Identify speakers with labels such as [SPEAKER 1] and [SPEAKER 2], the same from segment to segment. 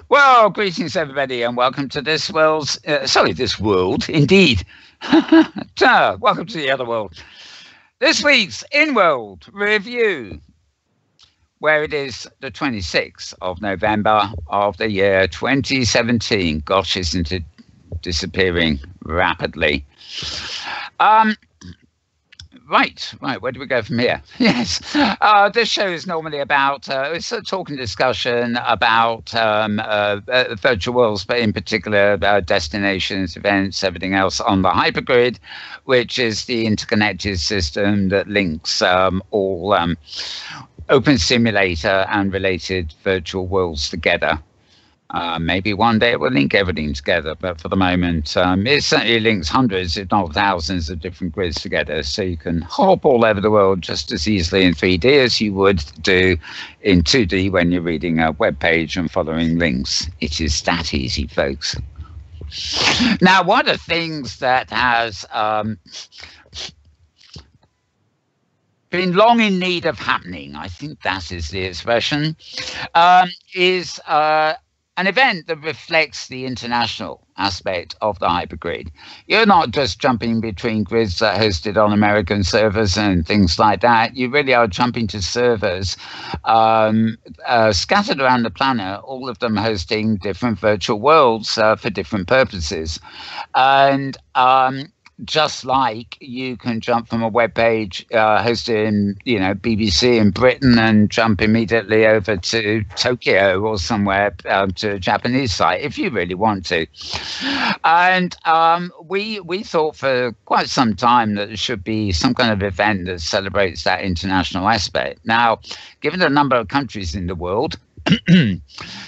[SPEAKER 1] Well, greetings everybody, and welcome to this world's, this world, indeed. Welcome to the other world. This week's Inworld review, where it is the 26th of November of the year 2017. Gosh, isn't it disappearing rapidly? Right. Where do we go from here? Yes. This show is normally about, it's a talk and discussion about virtual worlds, but in particular destinations, events, everything else on the hypergrid, which is the interconnected system that links all open simulator and related virtual worlds together. Maybe one day it will link everything together, but for the moment, it certainly links hundreds, if not thousands, of different grids together, so you can hop all over the world just as easily in 3D as you would do in 2D when you're reading a web page and following links. It is that easy, folks. Now, one of the things that has been long in need of happening, I think that is the expression, is an event that reflects the international aspect of the hypergrid. You're not just jumping between grids that are hosted on American servers and things like that. You really are jumping to servers scattered around the planet, all of them hosting different virtual worlds for different purposes. And just like you can jump from a web page hosted in, BBC in Britain and jump immediately over to Tokyo or somewhere to a Japanese site if you really want to. And we thought for quite some time that there should be some kind of event that celebrates that international aspect. Now, given the number of countries in the world,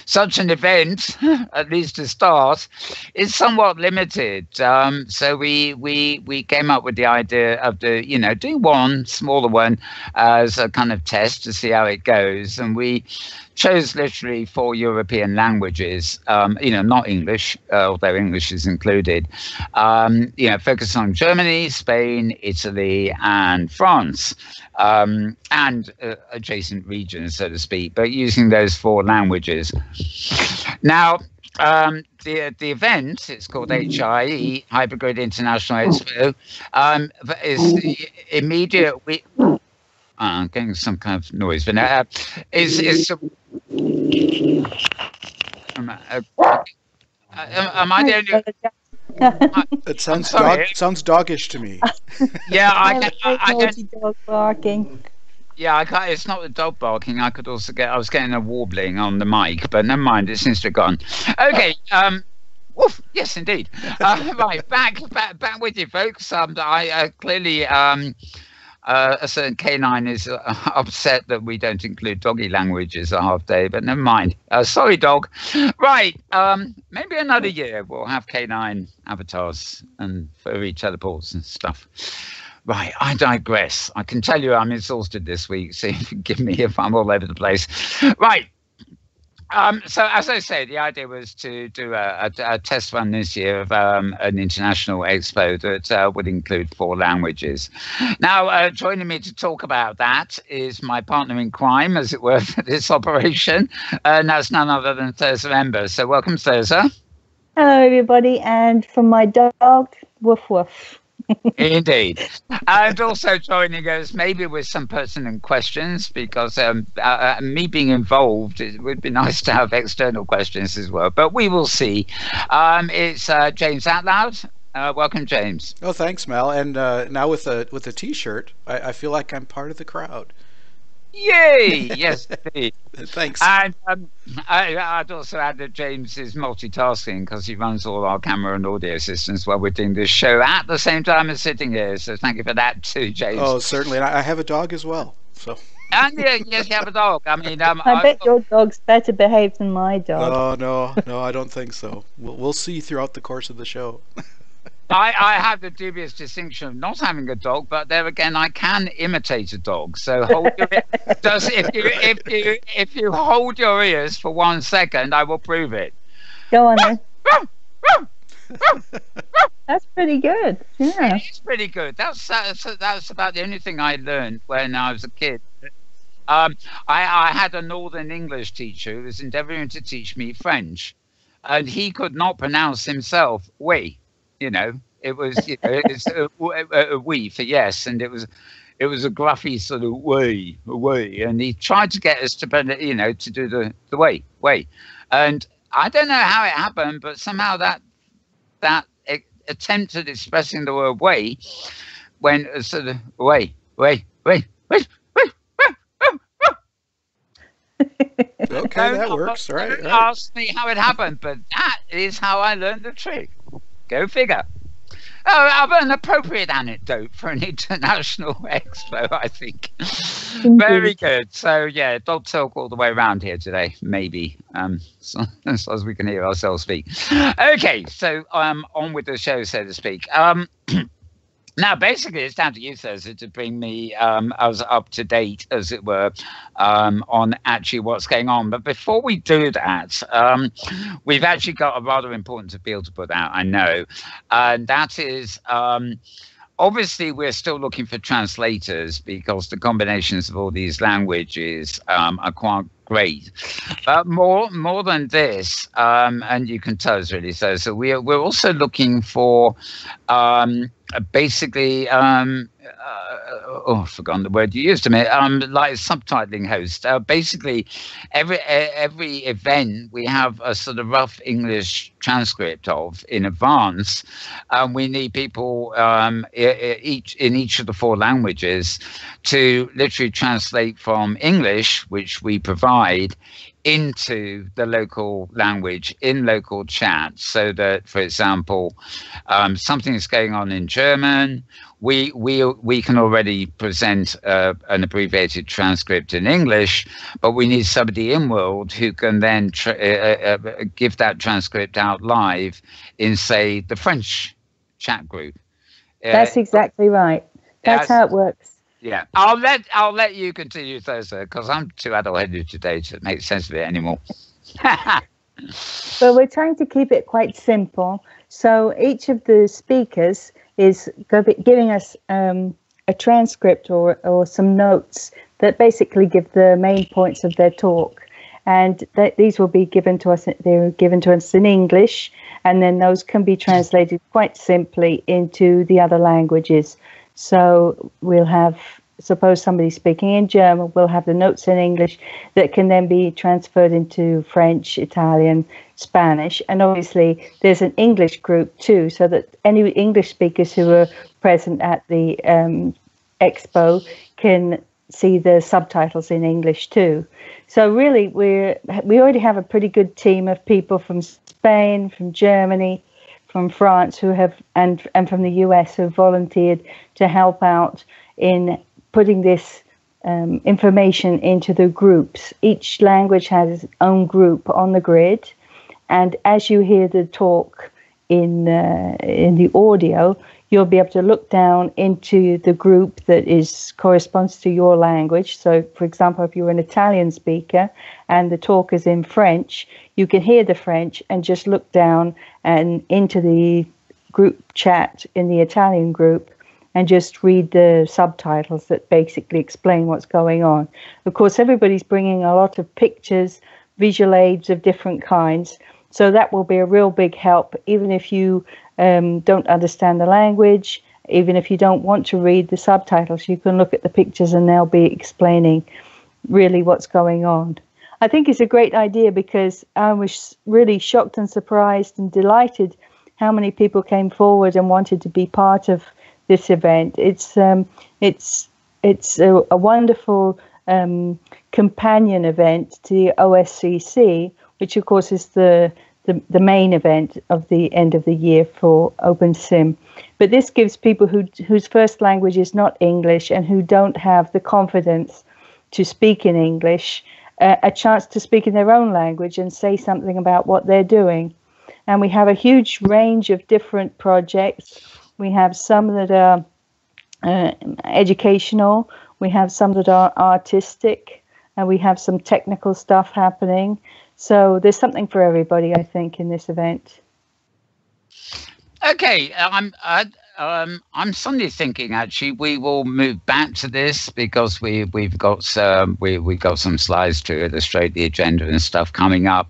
[SPEAKER 1] such an event, at least to start, is somewhat limited. So we came up with the idea of doing one smaller one as a kind of test to see how it goes, and we chose literally 4 European languages, not English, although English is included. Focus on Germany, Spain, Italy, and France, and adjacent regions, so to speak, but using those 4 languages. Now, the event, it's called HIE, Hypergrid International Expo, is immediate. I'm getting some kind of noise, but am I the only?
[SPEAKER 2] It sounds doggish to me.
[SPEAKER 1] Yeah, I get
[SPEAKER 3] dog barking.
[SPEAKER 1] Yeah, it's not the dog barking. I was getting a warbling on the mic, but never mind. It seems to have gone. Okay. Woof. Yes, indeed. Right, back with you, folks. I clearly. A certain canine is upset that we don't include doggy language as a half day, but never mind. Sorry, dog. Right. Maybe another year we'll have canine avatars and furry teleports and stuff. Right. I digress. I can tell you I'm exhausted this week, so forgive me if I'm all over the place. Right. So as I say, the idea was to do a test run this year of an international expo that would include 4 languages. Now, joining me to talk about that is my partner in crime, as it were, for this operation, and that's none other than Thirza Ember. So welcome, Thirza.
[SPEAKER 3] Hello, everybody, and from my dog, woof woof.
[SPEAKER 1] Indeed. And also joining us, maybe with some pertinent questions, because me being involved, it would be nice to have external questions as well, but we will see. It's James Outloud. Welcome, James.
[SPEAKER 2] Oh, thanks, Mel. And now with a T-shirt, I feel like I'm part of the crowd.
[SPEAKER 1] Yay! Yes, indeed.
[SPEAKER 2] Thanks.
[SPEAKER 1] And I'd also add that James is multitasking because he runs all our camera and audio systems while we're doing this show at the same time as sitting here. So thank you for that too, James.
[SPEAKER 2] Oh, certainly. And I have a dog as well. So.
[SPEAKER 1] And yes, you have a dog. I mean,
[SPEAKER 3] I bet your dog's better behaved than my dog.
[SPEAKER 2] Oh, no, I don't think so. We'll see throughout the course of the show.
[SPEAKER 1] I have the dubious distinction of not having a dog, but there again, I can imitate a dog. So if you hold your ears for 1 second, I will prove it.
[SPEAKER 3] Go on then. That's pretty good. Yeah,
[SPEAKER 1] it's pretty good. That's about the only thing I learned when I was a kid. I had a Northern English teacher who was endeavouring to teach me French, and he could not pronounce himself "oui." You know, it was it's "oui" for yes, and it was a gruffy sort of "oui," and he tried to get us to to do the "way," and I don't know how it happened, but somehow that attempt at expressing the word "way" went a sort of "way."
[SPEAKER 2] Okay, that works, right?
[SPEAKER 1] Don't ask me how it happened, but that is how I learned the trick. Go figure. Oh, I've an appropriate anecdote for an international expo, I think. Very good. So, yeah, dog talk all the way around here today, maybe, so, as long as we can hear ourselves speak. Okay, so on with the show, so to speak. Now, basically, it's down to you, Thirza, to bring me us up to date, as it were, on actually what's going on. But before we do that, we've actually got a rather important appeal to put out, I know, and that is obviously we're still looking for translators because the combinations of all these languages are quite great. But more than this, and you can tell us really, so we're also looking for basically I've forgotten the word you used to me, like subtitling host. Basically every event we have a sort of rough English transcript of in advance, and we need people in each of the 4 languages to literally translate from English, which we provide, into the local language in local chat, so that, for example, something is going on in German, we can already present an abbreviated transcript in English, but we need somebody in Inworld who can then give that transcript out live in, say, the French chat group.
[SPEAKER 3] That's exactly right. That's how it works.
[SPEAKER 1] Yeah, I'll let you continue, Thirza, because I'm too adult-headed today to make sense of it anymore.
[SPEAKER 3] But we're trying to keep it quite simple. So each of the speakers is giving us a transcript or some notes that basically give the main points of their talk, and these will be given to us. They're given to us in English, and then those can be translated quite simply into the other languages. So we'll have, suppose somebody speaking in German, we'll have the notes in English that can then be transferred into French, Italian, Spanish. And obviously there's an English group too, so that any English speakers who are present at the expo can see the subtitles in English too. So really we already have a pretty good team of people from Spain, from Germany, from France who have and from the US who have volunteered to help out in putting this information into the groups. Each language has its own group on the grid, and as you hear the talk in the audio, you'll be able to look down into the group that corresponds to your language. So, for example, if you're an Italian speaker and the talk is in French, you can hear the French and just look down and into the group chat in the Italian group and just read the subtitles that basically explain what's going on. Of course, everybody's bringing a lot of pictures, visual aids of different kinds, so that will be a real big help, even if you don't understand the language, even if you don't want to read the subtitles, you can look at the pictures and they'll be explaining really what's going on. I think it's a great idea because I was really shocked and surprised and delighted how many people came forward and wanted to be part of this event. It's a wonderful companion event to the OSCC, which of course is the main event of the end of the year for OpenSim. But this gives people whose first language is not English and who don't have the confidence to speak in English a chance to speak in their own language and say something about what they're doing. And we have a huge range of different projects. We have some that are educational, we have some that are artistic, and we have some technical stuff happening. So there's something for everybody, I think, in this event.
[SPEAKER 1] Okay, I'm suddenly thinking actually we will move back to this because we've got we got some slides to illustrate the agenda and stuff coming up.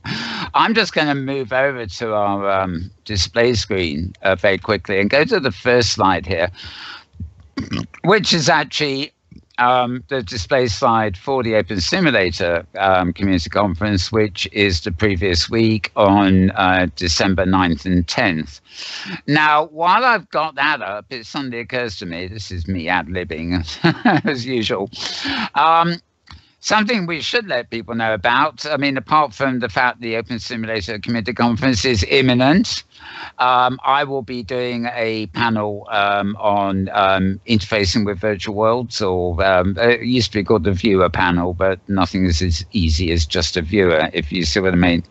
[SPEAKER 1] I'm just going to move over to our display screen very quickly and go to the first slide here, which is actually the display slide for the Open Simulator Community Conference, which is the previous week on December 9th and 10th. Now, while I've got that up, it suddenly occurs to me, this is me ad-libbing as usual, something we should let people know about. I mean, apart from the fact the Open Simulator Community Conference is imminent, I will be doing a panel on interfacing with virtual worlds, or it used to be called the viewer panel, but nothing is as easy as just a viewer, if you see what I mean.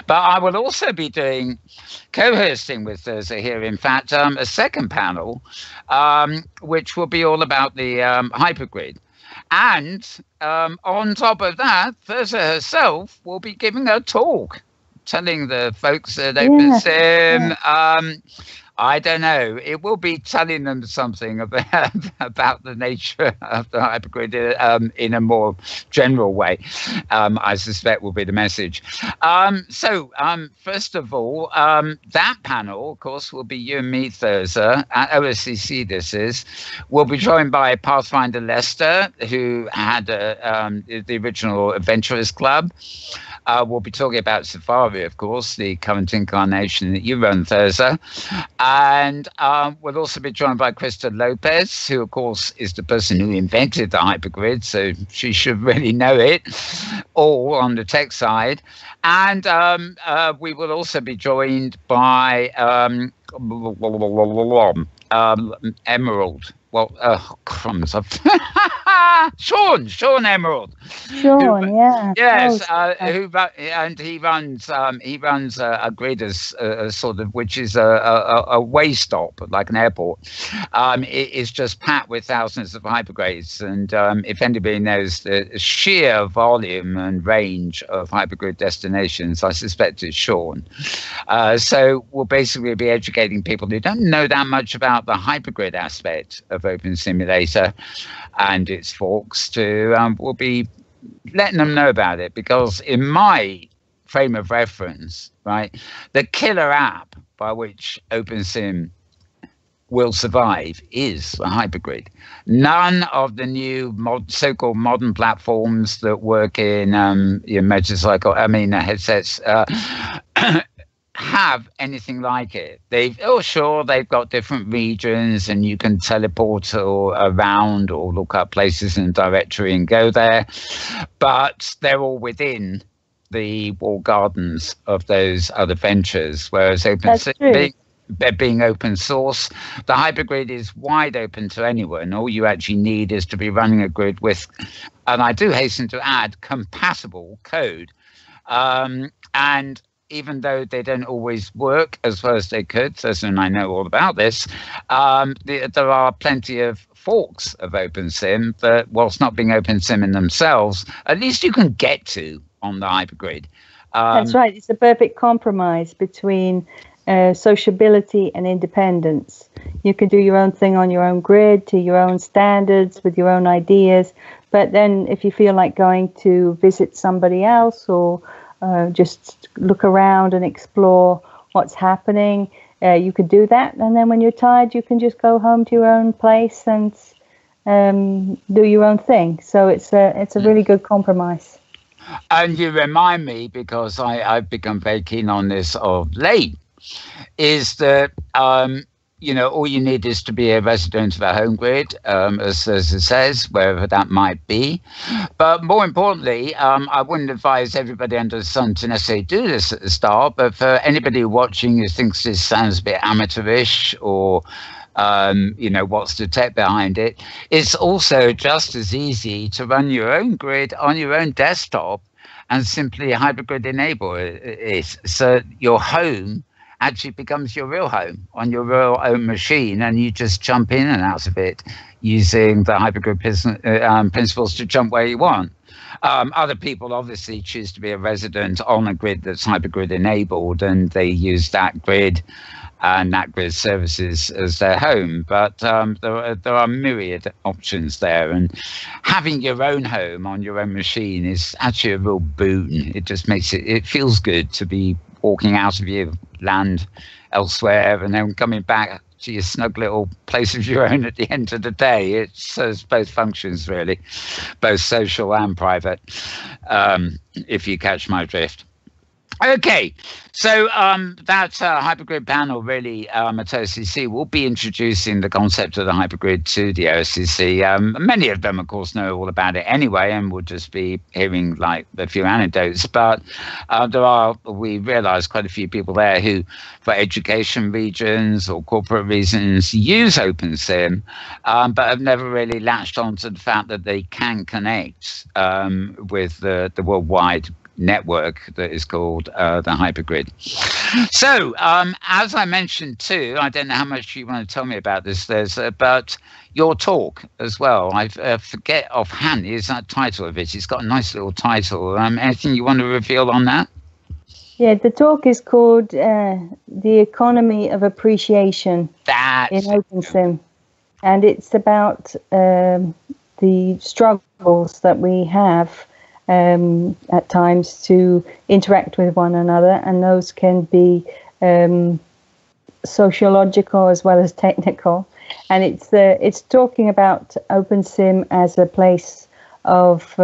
[SPEAKER 1] But I will also be doing co-hosting with Thirza here, in fact, a second panel, which will be all about the hypergrid. And on top of that, Thirza herself will be giving a talk, telling the folks at OpenSim, I don't know, it will be telling them something about the nature of the hypergrid in a more general way, I suspect will be the message. So first of all, that panel, of course, will be you and me, Thirza, at OSCC this is. We'll be joined by Pathfinder Lester, who had the original Adventurers Club. We'll be talking about Safari, of course, the current incarnation that you run, Thirza. And we'll also be joined by Krista Lopez, who, of course, is the person who invented the hypergrid, so she should really know it, all on the tech side. And we will also be joined by Emerald. Well, crumbs. Sean Emerald.
[SPEAKER 3] Sean, yeah.
[SPEAKER 1] Yes, he runs a grid as sort of, which is a way stop, like an airport. It is just packed with thousands of hypergrids, and if anybody knows the sheer volume and range of hypergrid destinations, I suspect it's Sean. So we'll basically be educating people who don't know that much about the hypergrid aspect of Open Simulator and its forks we'll be letting them know about it, because in my frame of reference, right, the killer app by which OpenSim will survive is the hypergrid. None of the new so-called modern platforms that work in motorcycle, headsets have anything like it. They've got different regions and you can teleport around or look up places in a directory and go there, but they're all within the walled gardens of those other ventures, whereas being open source, the hypergrid is wide open to anyone. All you actually need is to be running a grid with, and I do hasten to add, compatible code. And even though they don't always work as well as they could, and I know all about this, there are plenty of forks of OpenSim that, whilst not being OpenSim in themselves, at least you can get to on the hypergrid.
[SPEAKER 3] That's right. It's a perfect compromise between sociability and independence. You can do your own thing on your own grid, to your own standards, with your own ideas. But then if you feel like going to visit somebody else or just look around and explore what's happening, you could do that. And then when you're tired, you can just go home to your own place and do your own thing. So it's a really good compromise.
[SPEAKER 1] And you remind me, because I've become very keen on this of late, is that all you need is to be a resident of a home grid, as it says, wherever that might be. But more importantly, I wouldn't advise everybody under the sun to necessarily do this at the start, but for anybody watching who thinks this sounds a bit amateurish or what's the tech behind it, it's also just as easy to run your own grid on your own desktop and simply hypergrid enable it. So your home actually becomes your real home on your real own machine, and you just jump in and out of it using the hypergrid principles to jump where you want. Other people obviously choose to be a resident on a grid that's hypergrid enabled, and they use that grid and that grid services as their home. But there are myriad options there, and having your own home on your own machine is actually a real boon. It just makes it feels good to be walking out of your land elsewhere and then coming back to your snug little place of your own at the end of the day. It serves both functions, really, both social and private, if you catch my drift. Okay, so that hypergrid panel really at OCC will be introducing the concept of the hypergrid to the OCC. Many of them, of course, know all about it anyway, and will just be hearing like a few anecdotes. But we realise quite a few people there who, for education regions or corporate reasons, use OpenSim, but have never really latched on to the fact that they can connect with the worldwide network that is called the hypergrid. So as I mentioned too, I don't know how much you want to tell me about this, but your talk as well, I forget offhand, is that title of it? It's got a nice little title. Anything you want to reveal on that?
[SPEAKER 3] Yeah, the talk is called The Economy of Appreciation in OpenSim. And it's about the struggles that we have at times to interact with one another, and those can be sociological as well as technical. And it's talking about OpenSim as a place of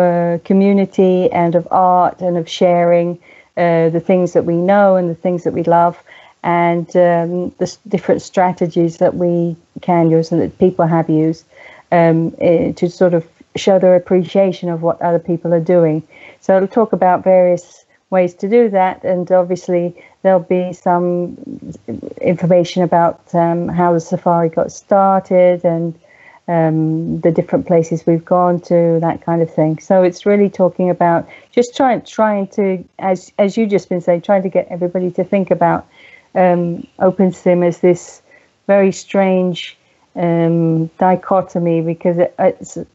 [SPEAKER 3] community and of art and of sharing the things that we know and the things that we love, and the different strategies that we can use and that people have used to sort of show their appreciation of what other people are doing. So it'll talk about various ways to do that, and obviously there'll be some information about how the Safari got started and the different places we've gone to, that kind of thing. So it's really talking about just trying to, as you just been saying, trying to get everybody to think about OpenSim as this very strange dichotomy, because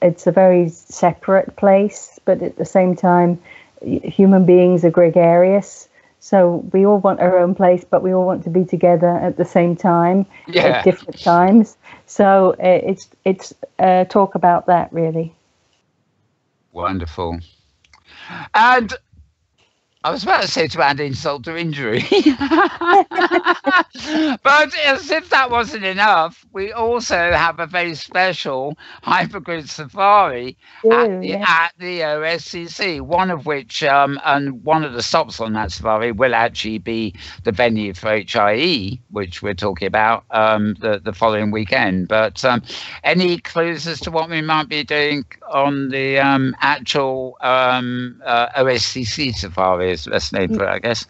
[SPEAKER 3] it's a very separate place, but at the same time human beings are gregarious, so we all want our own place, but we all want to be together at the same time at different times. So it's talk about that, really.
[SPEAKER 1] Wonderful. And I was about to say to add insult to injury, but as if that wasn't enough, we also have a very special hypergrid safari at the OSCC, one of which, and one of the stops on that safari will actually be the venue for HIE, which we're talking about the following weekend. But any clues as to what we might be doing on the actual OSCC safari? Best name for it, I guess.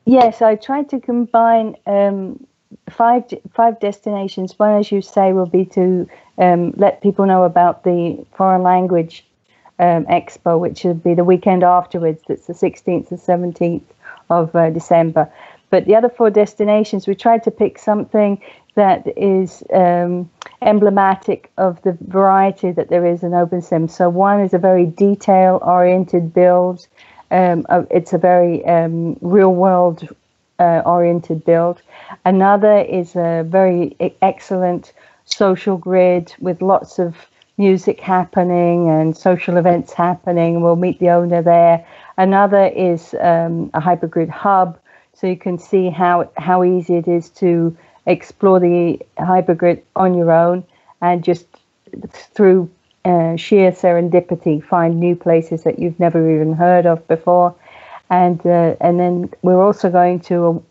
[SPEAKER 3] Yes, I tried to combine five destinations. One, as you say, will be to let people know about the foreign language expo, which will be the weekend afterwards. That's the 16th and 17th of December. But the other 4 destinations, we tried to pick something that is emblematic of the variety that there is in OpenSim. So one is a very detail-oriented build. It's a very real-world oriented build. Another is a very excellent social grid with lots of music happening and social events happening. We'll meet the owner there. Another is a hypergrid hub, so you can see how easy it is to explore the hypergrid on your own, and just through sheer serendipity find new places that you've never even heard of before. And then we're also going to,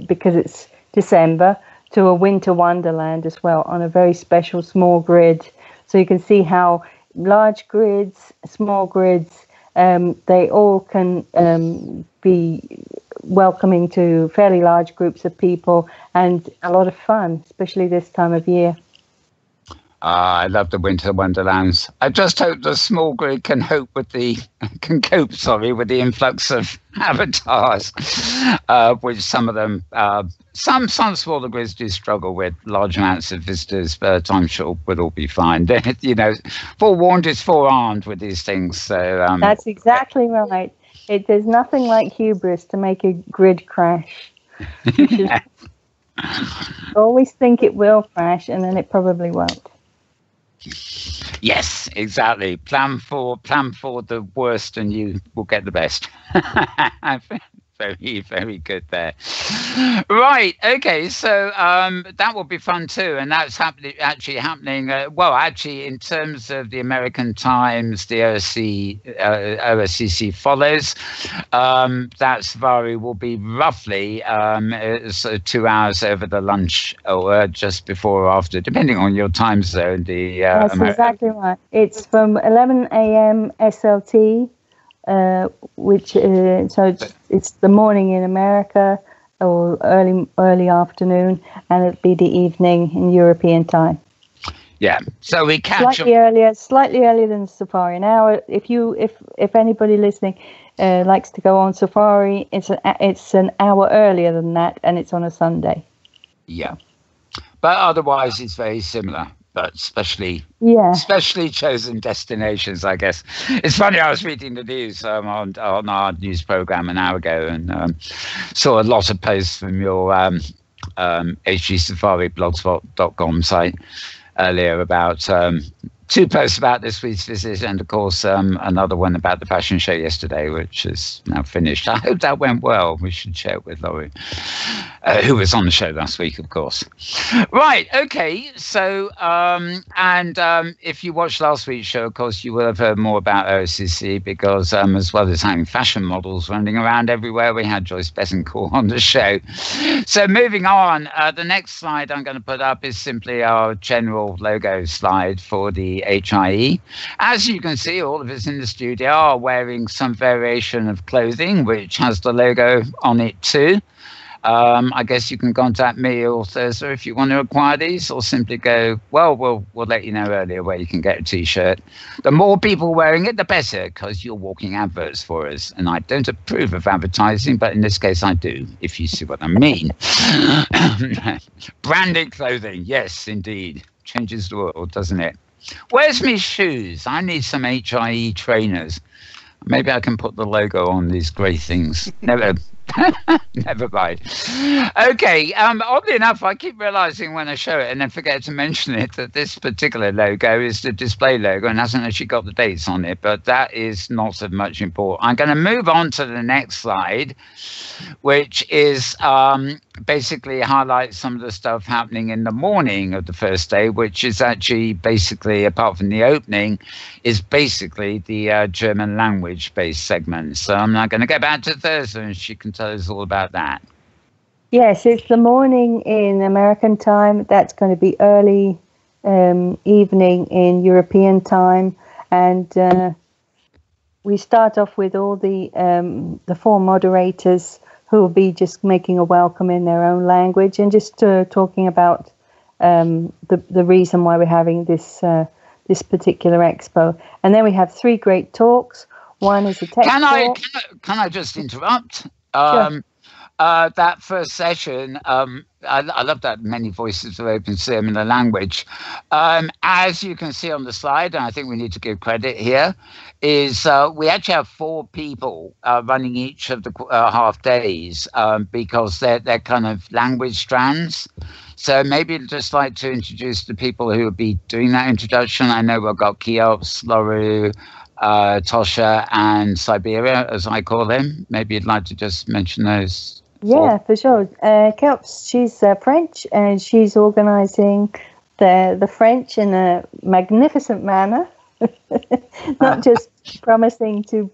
[SPEAKER 3] because it's December, to a winter wonderland as well on a very special small grid. So you can see how large grids, small grids, they all can be welcoming to fairly large groups of people and a lot of fun, especially this time of year.
[SPEAKER 1] I love the Winter Wonderlands. I just hope the small grid can cope with the influx of avatars, which some of them, some smaller grids do struggle with large amounts of visitors, but I'm sure we'll all be fine. You know, forewarned is forearmed with these things. So
[SPEAKER 3] that's exactly right. There's nothing like hubris to make a grid crash.
[SPEAKER 1] Yeah.
[SPEAKER 3] Always think it will crash, and then it probably won't.
[SPEAKER 1] Yes, exactly. Plan for the worst, and you will get the best. Very, very good there. Right. Okay. So that will be fun too, and that's happening. Actually, in terms of the American Times, the OSCC follows. That safari will be roughly 2 hours over the lunch, or just before or after, depending on your time zone.
[SPEAKER 3] That's exactly right. It's from 11 a.m. SLT. Which it's the morning in America, or early afternoon, and it'd be the evening in European time.
[SPEAKER 1] Yeah, so we catch
[SPEAKER 3] slightly earlier than safari. Now, if anybody listening likes to go on safari, it's an hour earlier than that, and it's on a Sunday.
[SPEAKER 1] Yeah, but otherwise it's very similar. But specially chosen destinations, I guess. It's funny, I was reading the news on our news program an hour ago, and saw a lot of posts from your hgsafariblogspot.com site earlier about 2 posts about this week's visit, and of course another one about the fashion show yesterday, which is now finished. I hope that went well. We should share it with Laurie, who was on the show last week, of course. Right, okay, so if you watched last week's show, of course, you will have heard more about OSCC, because as well as having fashion models running around everywhere, we had Joyce Betancourt on the show. So moving on, the next slide I'm going to put up is simply our general logo slide for the HIE. As you can see, all of us in the studio are wearing some variation of clothing which has the logo on it too. I guess you can contact me or Thirza if you want to acquire these, or simply go, well, we'll let you know earlier where you can get a t-shirt. The more people wearing it, the better, because you're walking adverts for us. And I don't approve of advertising, but in this case I do, if you see what I mean. Branded clothing, yes, indeed. Changes the world, doesn't it? Where's my shoes? I need some HIE trainers. Maybe I can put the logo on these grey things. Never mind. Okay, oddly enough, I keep realizing when I show it and then forget to mention it that this particular logo is the display logo and hasn't actually got the dates on it, but that is not of much importance. I'm going to move on to the next slide, which is basically highlights some of the stuff happening in the morning of the first day, which is actually basically, apart from the opening, is basically the German language-based segment. So I'm now going to go back to Thirza and she can tell us all about that.
[SPEAKER 3] Yes, it's the morning in American time. That's going to be early evening in European time. And we start off with all the 4 moderators who will be just making a welcome in their own language and just talking about the reason why we're having this particular expo. And then we have 3 great talks. One is a tech talk.
[SPEAKER 1] Can I just interrupt?
[SPEAKER 3] Sure.
[SPEAKER 1] That first session, I love that many voices are open similar language. As you can see on the slide, and I think we need to give credit here, is we actually have 4 people running each of the half days because they're kind of language strands. So maybe I'd just like to introduce the people who will be doing that introduction. I know we've got Kiops, Loru, Tosha and Siberia, as I call them. Maybe you'd like to just mention those.
[SPEAKER 3] Yeah, for sure. Kiops, she's French, and she's organising the French in a magnificent manner. Not just promising to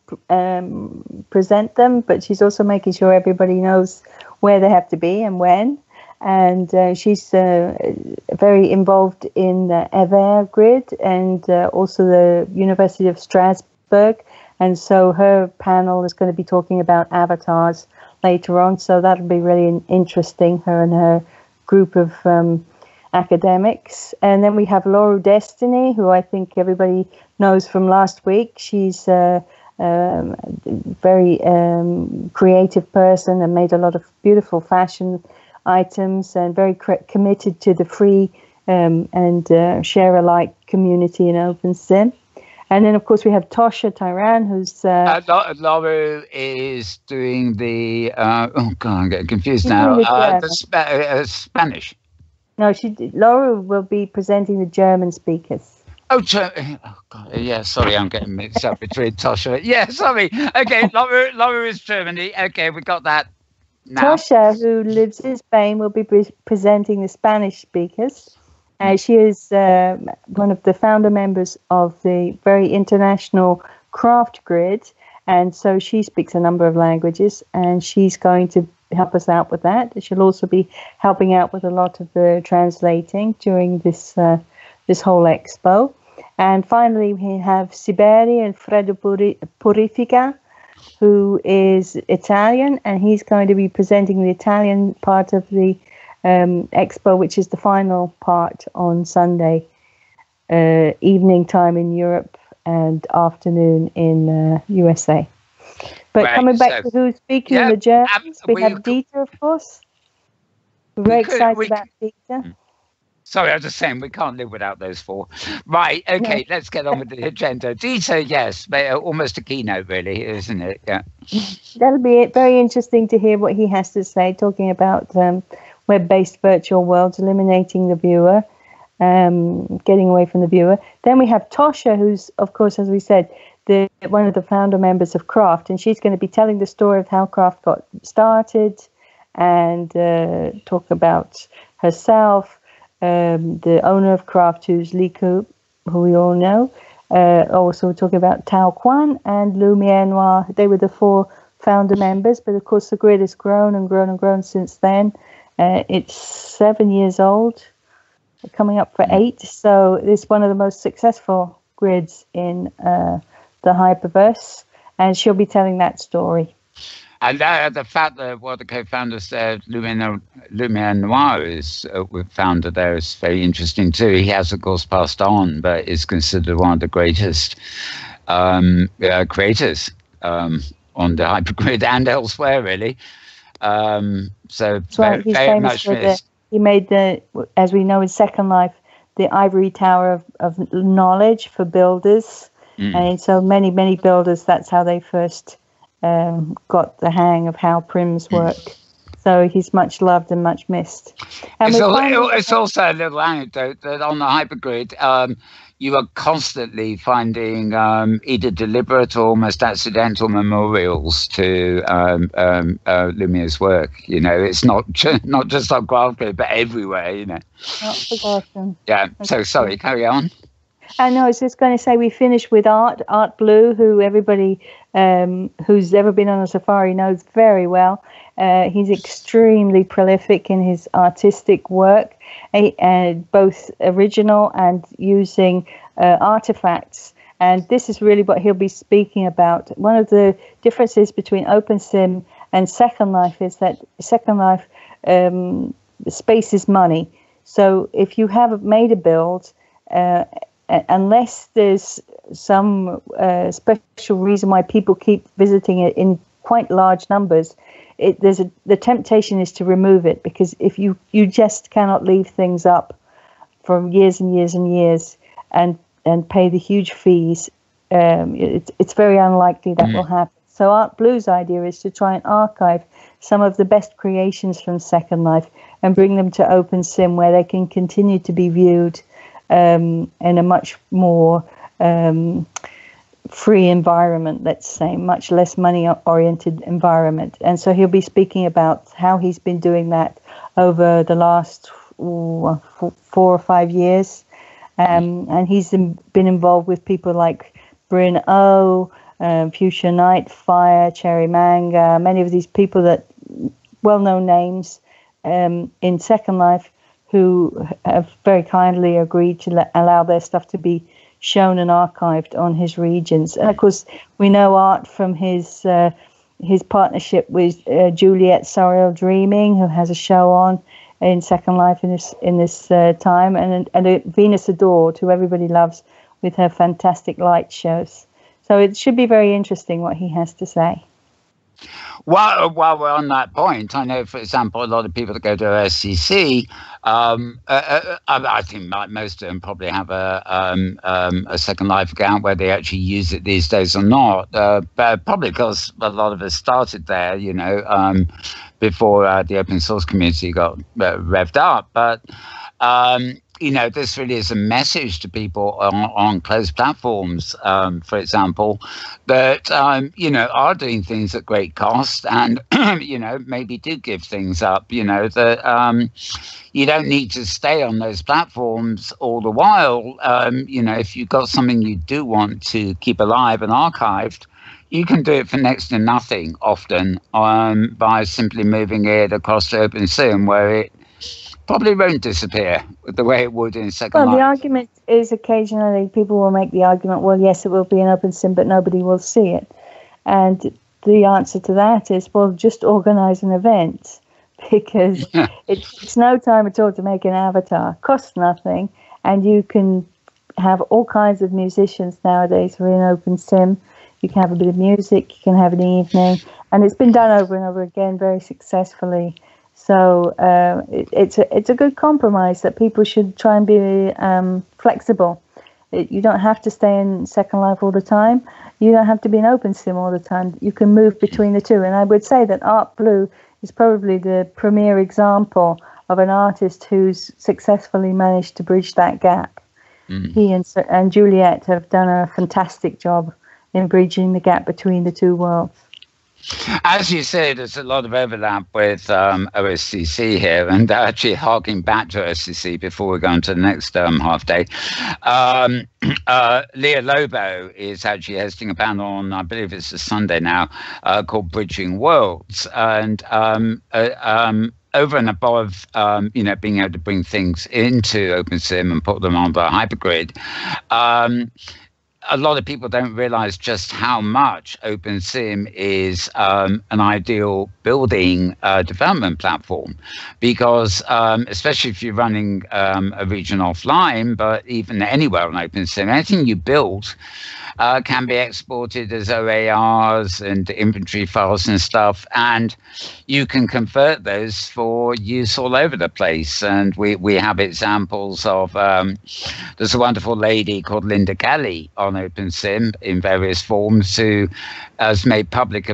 [SPEAKER 3] present them, but she's also making sure everybody knows where they have to be and when. And she's very involved in the EVER grid and also the University of Strasbourg. And so her panel is going to be talking about avatars later on. So that'll be really interesting, her and her group of academics. And then we have Laura Destiny, who I think everybody knows from last week. She's a very creative person and made a lot of beautiful fashion items, and very committed to the free and share-alike community in OpenSim. And then, of course, we have Tosha Tyran, who's...
[SPEAKER 1] Laura is doing the... oh, God, I'm getting confused now. The Spanish.
[SPEAKER 3] No, Laura will be presenting the German speakers.
[SPEAKER 1] Oh, God, yeah, sorry, I'm getting mixed up between Tosha. Yeah, sorry. Okay, Laura is Germany. Okay, we got that now.
[SPEAKER 3] Tosha, who lives in Spain, will be presenting the Spanish speakers. She is one of the founder members of the very international Craft Grid, and so she speaks a number of languages, and she's going to help us out with that. She'll also be helping out with a lot of the translating during this whole expo. And finally, we have Siberi and Fredo Purifica, who is Italian, and he's going to be presenting the Italian part of the expo, which is the final part on Sunday evening time in Europe and afternoon in USA. But right, coming back to who's speaking the Germans, we have Dieter, of course. We're very excited about Dieter.
[SPEAKER 1] Sorry, I was just saying we can't live without those four. Right, okay, let's get on with the agenda. Dieter, yes, almost a keynote, really, isn't it? Yeah.
[SPEAKER 3] That'll be very interesting to hear what he has to say, talking about web-based virtual worlds, eliminating the viewer, getting away from the viewer. Then we have Tosha, who's, of course, as we said, one of the founder members of Craft, and she's going to be telling the story of how Craft got started and talk about herself, the owner of Craft, who's Li Ku, who we all know. Also talking about Tao Quan and Lumiere Noir. They were the four founder members, but of course the grid has grown and grown and grown since then. It's 7 years old, coming up for 8. So it's one of the most successful grids in the Hyperverse, and she'll be telling that story.
[SPEAKER 1] And the fact that the co-founders there, Lumiere Noir is founder there, is very interesting too. He has, of course, passed on, but is considered one of the greatest creators on the hypergrid and elsewhere, really. So
[SPEAKER 3] right. He's
[SPEAKER 1] very
[SPEAKER 3] famous
[SPEAKER 1] much
[SPEAKER 3] for he made as we know in Second Life, the ivory tower of knowledge for builders, and so many builders, that's how they first got the hang of how prims work. So he's much loved and much missed. And
[SPEAKER 1] it's also a little anecdote that on the hypergrid, you are constantly finding either deliberate or almost accidental memorials to Lumiere's work. You know, it's not just on GraphGrid, but everywhere. You know,
[SPEAKER 3] not forgotten.
[SPEAKER 1] Yeah. So sorry, carry on.
[SPEAKER 3] I know. I was just going to say we finished with Art Blue, who everybody who's ever been on a safari knows very well. He's extremely prolific in his artistic work, both original and using artifacts. And this is really what he'll be speaking about. One of the differences between OpenSim and Second Life is that Second Life space is money. So if you have made a build, unless there's some special reason why people keep visiting it in quite large numbers, the temptation is to remove it, because if you just cannot leave things up for years and years and years and pay the huge fees, it's very unlikely that will happen. So Art Blue's idea is to try and archive some of the best creations from Second Life and bring them to OpenSim, where they can continue to be viewed in a much more free environment, let's say, much less money-oriented environment. And so he'll be speaking about how he's been doing that over the last 4 or 5 years. And he's been involved with people like Bryn O, Fuchsia Night, Fire, Cherry Manga, many of these people that well-known names in Second Life, who have very kindly agreed to allow their stuff to be shown and archived on his regions. And of course, we know Art from his partnership with Juliet Sorrel Dreaming, who has a show on in Second Life in this time, and Venus Adored, who everybody loves with her fantastic light shows. So it should be very interesting what he has to say.
[SPEAKER 1] While we're on that point, I know, for example, a lot of people that go to SCC, I think most of them probably have a Second Life account where they actually use it these days or not. But probably because a lot of us started there, before the open source community got revved up. But this really is a message to people on closed platforms, for example, that, are doing things at great cost and, maybe do give things up, that you don't need to stay on those platforms all the while. If you've got something you do want to keep alive and archived, you can do it for next to nothing often by simply moving it across to OpenSim, where it probably won't disappear the way it would in Second Life.
[SPEAKER 3] Well, the argument is occasionally people will make the argument, well, yes, it will be an OpenSim, but nobody will see it. And the answer to that is, well, just organize an event, because it's no time at all to make an avatar. Costs nothing, and you can have all kinds of musicians nowadays who are in OpenSim. You can have a bit of music, you can have an evening, and it's been done over and over again very successfully. So it's a good compromise that people should try and be flexible. You don't have to stay in Second Life all the time. You don't have to be in OpenSim all the time. You can move between the two. And I would say that Art Blue is probably the premier example of an artist who's successfully managed to bridge that gap. He and Juliet have done a fantastic job in bridging the gap between the two worlds.
[SPEAKER 1] As you say, there's a lot of overlap with OSCC here, and actually harking back to OSCC before we go on to the next half day. Leah Lobo is actually hosting a panel on, I believe it's a Sunday now, called Bridging Worlds, and over and above, being able to bring things into OpenSim and put them on the hypergrid, a lot of people don't realize just how much OpenSim is an ideal building development platform, because especially if you're running a region offline, but even anywhere on OpenSim, anything you build can be exported as OARs and inventory files and stuff, and you can convert those for use all over the place. And we have examples of there's a wonderful lady called Linda Kelly on OpenSim in various forms who has made publicly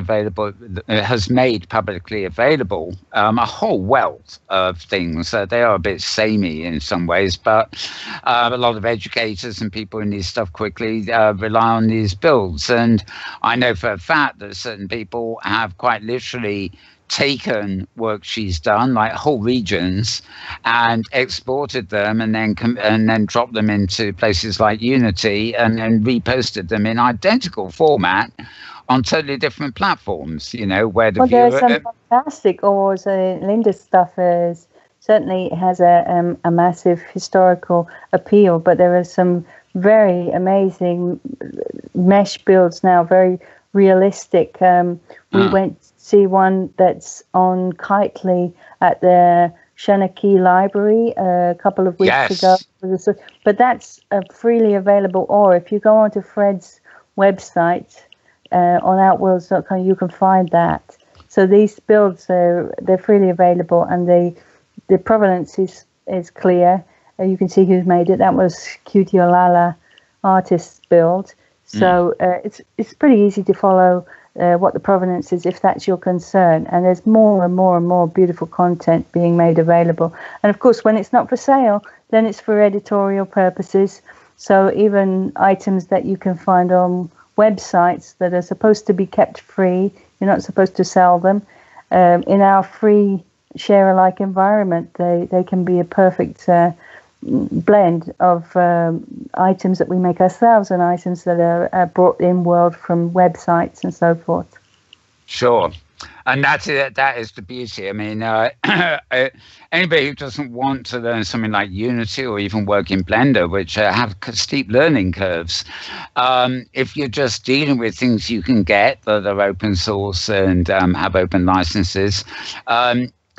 [SPEAKER 1] available a whole wealth of things. They are a bit samey in some ways, but a lot of educators and people who need stuff quickly rely on these builds. And I know for a fact that certain people have quite literally taken work she's done, like whole regions, and exported them, and then dropped them into places like Unity, and then reposted them in identical format on totally different platforms. Where the viewer.
[SPEAKER 3] There's some fantastic, or Linda's stuff is certainly has a massive historical appeal, but there are some very amazing mesh builds now, very realistic. We went to see one that's on Kitely at the Shanachie Library a couple of weeks ago. But that's freely available, or if you go onto Fred's website on outworlds.com, you can find that. So these builds, they're freely available, and the provenance is clear. You can see who's made it. That was Qutiolala artist's build. So it's pretty easy to follow what the provenance is, if that's your concern. And there's more and more and more beautiful content being made available. And of course, when it's not for sale, then it's for editorial purposes. So even items that you can find on websites that are supposed to be kept free, you're not supposed to sell them. In our free share-alike environment, they can be a perfect blend of items that we make ourselves and items that are brought in world from websites and so forth.
[SPEAKER 1] Sure. And that is the beauty. I mean, anybody who doesn't want to learn something like Unity or even work in Blender, which have steep learning curves, if you're just dealing with things you can get that are open source and have open licenses,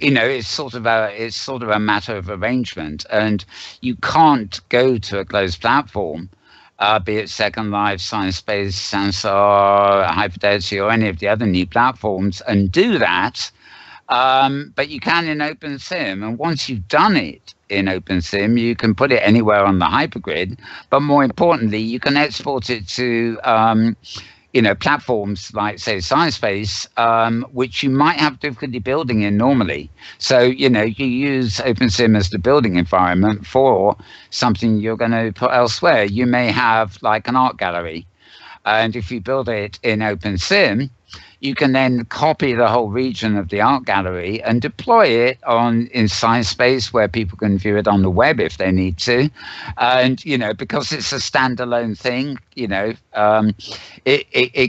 [SPEAKER 1] it's sort of a matter of arrangement, and you can't go to a closed platform, be it Second Life, Sciencebase, Sansar, Hyperdeity, or any of the other new platforms, and do that. But you can in OpenSim, and once you've done it in OpenSim, you can put it anywhere on the hypergrid. But more importantly, you can export it to platforms like, say, Sciencebase, which you might have difficulty building in normally. So, you use OpenSim as the building environment for something you're going to put elsewhere. You may have like an art gallery, and if you build it in OpenSim, you can then copy the whole region of the art gallery and deploy it in Sciencebase, where people can view it on the web if they need to. And, because it's a standalone thing, it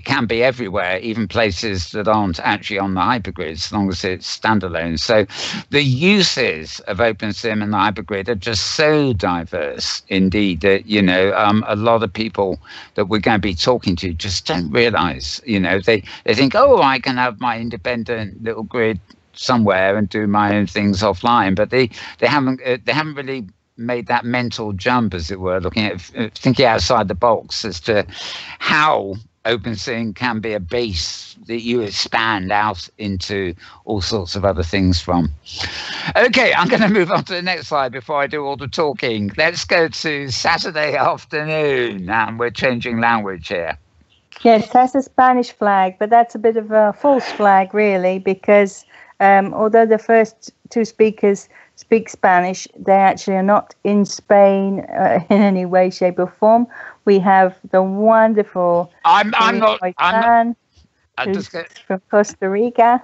[SPEAKER 1] can be everywhere, even places that aren't actually on the hypergrid, as long as it's standalone. So the uses of OpenSim and the hypergrid are just so diverse indeed that, a lot of people that we're going to be talking to just don't realize, they think, oh, I can have my independent little grid somewhere and do my own things offline, but they haven't really made that mental jump, as it were, thinking outside the box as to how OpenSim can be a base that you expand out into all sorts of other things from. Okay, I'm going to move on to the next slide before I do all the talking. Let's go to Saturday afternoon, and we're changing language here.
[SPEAKER 3] Yes, that's a Spanish flag, but that's a bit of a false flag, really, because although the first two speakers speak Spanish, they actually are not in Spain in any way, shape, or form. We have the wonderful
[SPEAKER 1] I'm just
[SPEAKER 3] from Costa Rica.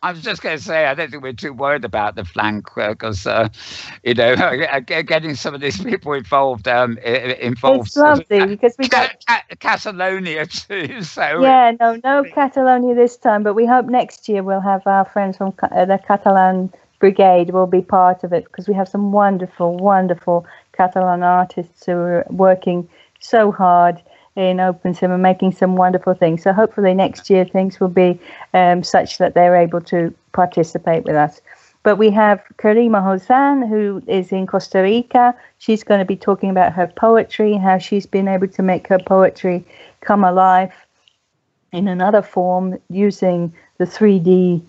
[SPEAKER 1] I was just going to say, I don't think we're too worried about the flank because, getting some of these people involved.
[SPEAKER 3] It's lovely because we got
[SPEAKER 1] Catalonia too. So
[SPEAKER 3] yeah, no Catalonia this time, but we hope next year we'll have our friends from the Catalan Brigade will be part of it, because we have some wonderful, wonderful Catalan artists who are working so hard in OpenSim and making some wonderful things. So hopefully next year things will be such that they're able to participate with us. But we have Karima Hosan, who is in Costa Rica. She's going to be talking about her poetry, how she's been able to make her poetry come alive in another form using the 3D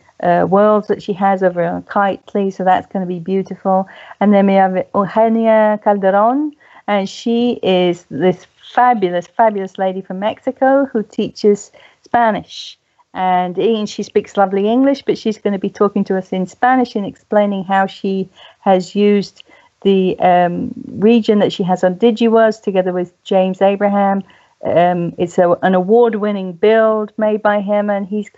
[SPEAKER 3] worlds that she has over on Kitely. So that's going to be beautiful. And then we have Eugenia Calderon, and she is this fabulous lady from Mexico who teaches Spanish. And she speaks lovely English, but she's going to be talking to us in Spanish and explaining how she has used the region that she has on DigiWorlds together with James Abraham. It's an award-winning build made by him, and she's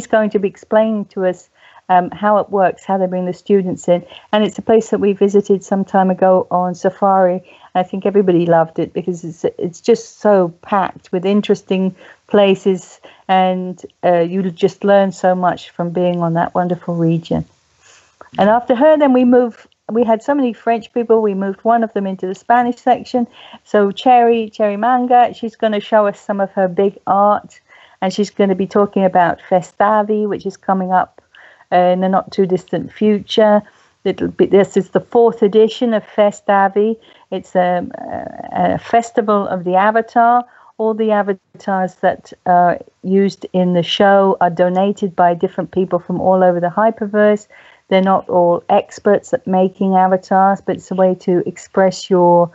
[SPEAKER 3] going to be explaining to us how it works, how they bring the students in. And it's a place that we visited some time ago on Safari. I think everybody loved it because it's just so packed with interesting places, and you just learn so much from being on that wonderful region. And after her, then we had so many French people, we moved one of them into the Spanish section. So Cherry Manga, she's going to show us some of her big art, and she's going to be talking about Festavi, which is coming up in the not too distant future. This is the 4th edition of Festavi. It's a festival of the avatar. All the avatars that are used in the show are donated by different people from all over the hyperverse. They're not all experts at making avatars, but it's a way to express your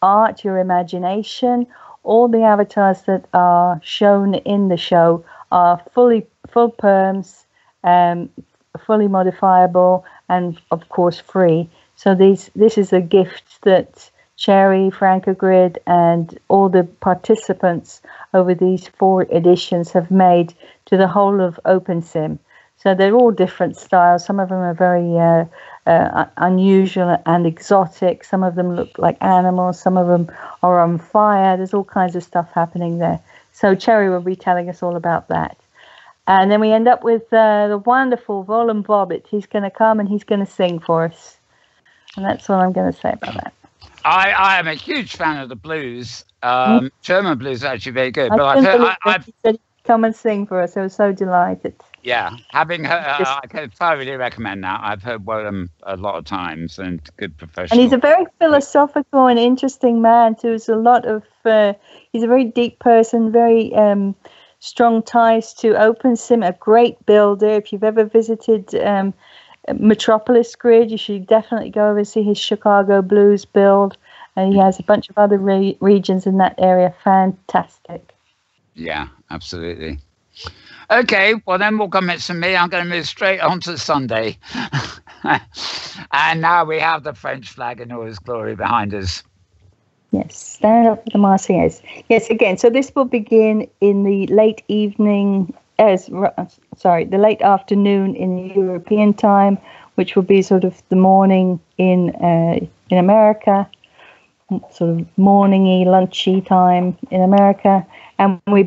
[SPEAKER 3] art, your imagination. All the avatars that are shown in the show are full perms, fully modifiable, and of course free. So this is a gift that Cherry, Francogrid, and all the participants over these 4 editions have made to the whole of OpenSim. So they're all different styles. Some of them are very unusual and exotic. Some of them look like animals. Some of them are on fire. There's all kinds of stuff happening there. So Cherry will be telling us all about that. And then we end up with the wonderful Roland Bobbitt. He's going to come and he's going to sing for us. And that's all I'm going to say about that.
[SPEAKER 1] I am a huge fan of the blues. German blues are actually very good.
[SPEAKER 3] He said he'd come and sing for us. I was so delighted.
[SPEAKER 1] Yeah, having her,
[SPEAKER 3] Just,
[SPEAKER 1] I can thoroughly recommend that. I've heard Wolam a lot of times, and good
[SPEAKER 3] and he's
[SPEAKER 1] professional.
[SPEAKER 3] a very philosophical and interesting man too. There's a lot of he's a very deep person, very strong ties to OpenSim, a great builder. If you've ever visited Metropolis Grid, you should definitely go over and see his Chicago Blues build. And he has a bunch of other regions in that area. Fantastic.
[SPEAKER 1] Yeah, absolutely. Okay, well then we'll commit to me. I'm going to move straight on to Sunday. And now we have the French flag in all its glory behind us.
[SPEAKER 3] Yes, stand up for the Marseillaise. Yes, again, so this will begin in the late evening, the late afternoon in European time, which will be sort of the morning in America, sort of morningy, lunchy time in America. And we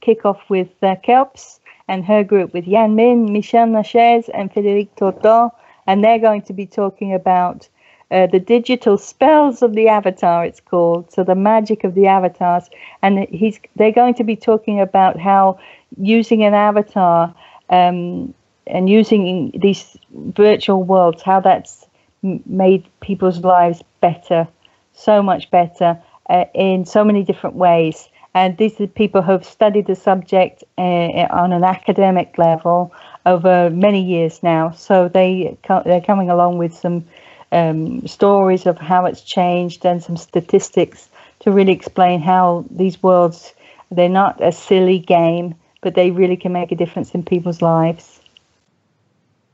[SPEAKER 3] kick off with Kelps and her group with Yan Min, Michel Nachez, and Frédéric Torton. And they're going to be talking about the digital spells of the avatar, it's called. So the magic of the avatars. And they're going to be talking about how using an avatar and using these virtual worlds, how that's made people's lives better, so much better, in so many different ways. And these are people who have studied the subject on an academic level over many years now. So they're coming along with some stories of how it's changed and some statistics to really explain how these worlds, they're not a silly game, but they really can make a difference in people's lives.